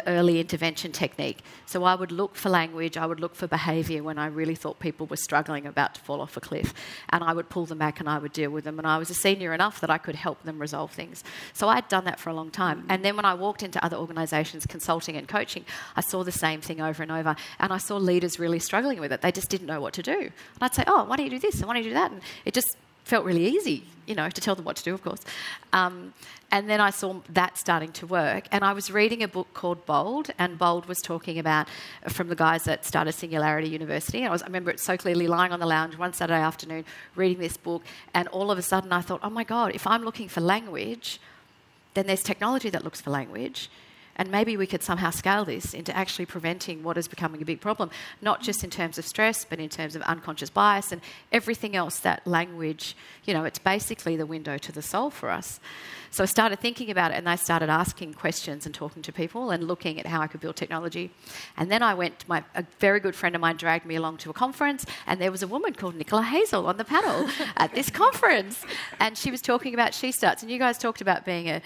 early intervention technique. So I would look for language, I would look for behaviour when I really thought people were struggling, about to fall off a cliff, and I would pull them back and I would deal with them. And I was a senior enough that I could help them resolve things. So I'd done that for a long time. And then when I walked into other organisations, consulting and coaching, I saw the same thing over and over, and I saw leaders really struggling with it. They just didn't know what to do. And I'd say, oh, why don't you do this and why don't you do that? And it just felt really easy, to tell them what to do, of course. And then I saw that starting to work. And I was reading a book called Bold, and Bold was talking about, from the guys that started Singularity University. And I remember it so clearly, lying on the lounge one Saturday afternoon, reading this book, and all of a sudden I thought, oh my God, if I'm looking for language, then there's technology that looks for language. And maybe we could somehow scale this into actually preventing what is becoming a big problem, not just in terms of stress, but in terms of unconscious bias and everything else that language, it's basically the window to the soul for us. So I started thinking about it, and I started asking questions and talking to people and looking at how I could build technology. And then I went, a very good friend of mine dragged me along to a conference, and there was a woman called Nicola Hazel on the panel at this conference. And she was talking about SheStarts. And you guys talked about being a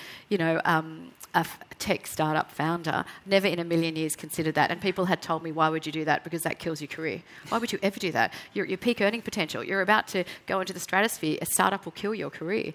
tech startup founder. Never in a million years considered that. And people had told me, why would you do that? Because that kills your career. Why would you ever do that? You're at your peak earning potential. You're about to go into the stratosphere. A startup will kill your career.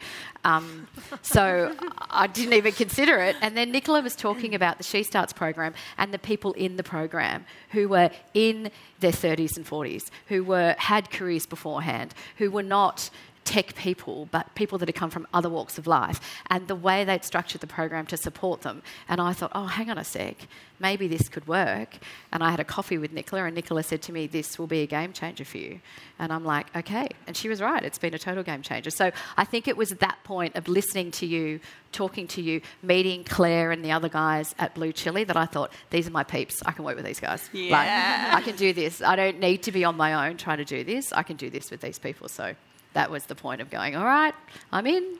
So I didn't even consider it. And then Nicola was talking about the SheStarts program and the people in the program who were in their 30s and 40s, who had careers beforehand, who were not tech people, but people that had come from other walks of life, and the way they'd structured the program to support them. And I thought, oh, hang on a sec, maybe this could work. And I had a coffee with Nicola, and Nicola said to me, this will be a game changer for you. And I'm like, okay. And she was right, it's been a total game changer. So I think it was at that point of listening to you, talking to you, meeting Claire and the other guys at Blue Chili that I thought, these are my peeps, I can work with these guys. Yeah. I can do this. I don't need to be on my own trying to do this. I can do this with these people. So that was the point of going, all right, I'm in.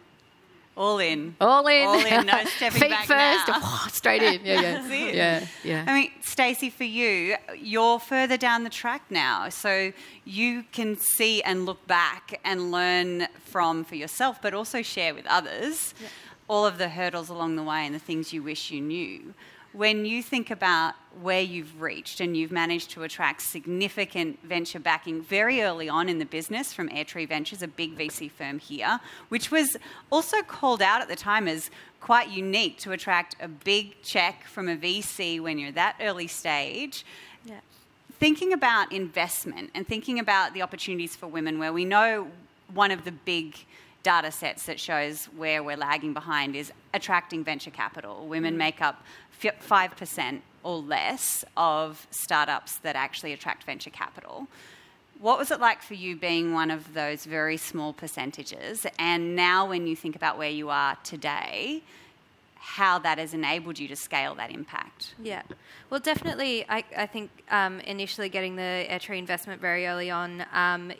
All in. All in. All in, no stepping Feet back first, now. Straight in. Yeah, yeah. That's it. Yeah. I mean, Stacey, for you, you're further down the track now, so you can see and look back and learn from for yourself, but also share with others all of the hurdles along the way and the things you wish you knew. When you think about where you've reached and you've managed to attract significant venture backing very early on in the business from Airtree Ventures, a big VC firm here, which was also called out at the time as quite unique to attract a big check from a VC when you're that early stage. Yeah. Thinking about investment and thinking about the opportunities for women, where we know one of the big data sets that shows where we're lagging behind is attracting venture capital. Women make up 5% or less of startups that actually attract venture capital. What was it like for you being one of those very small percentages? And now when you think about where you are today, how that has enabled you to scale that impact? Yeah. Well, definitely, I think initially getting the Airtree investment very early on,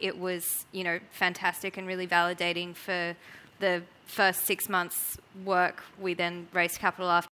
it was, fantastic and really validating for the first 6 months work. We then raised capital after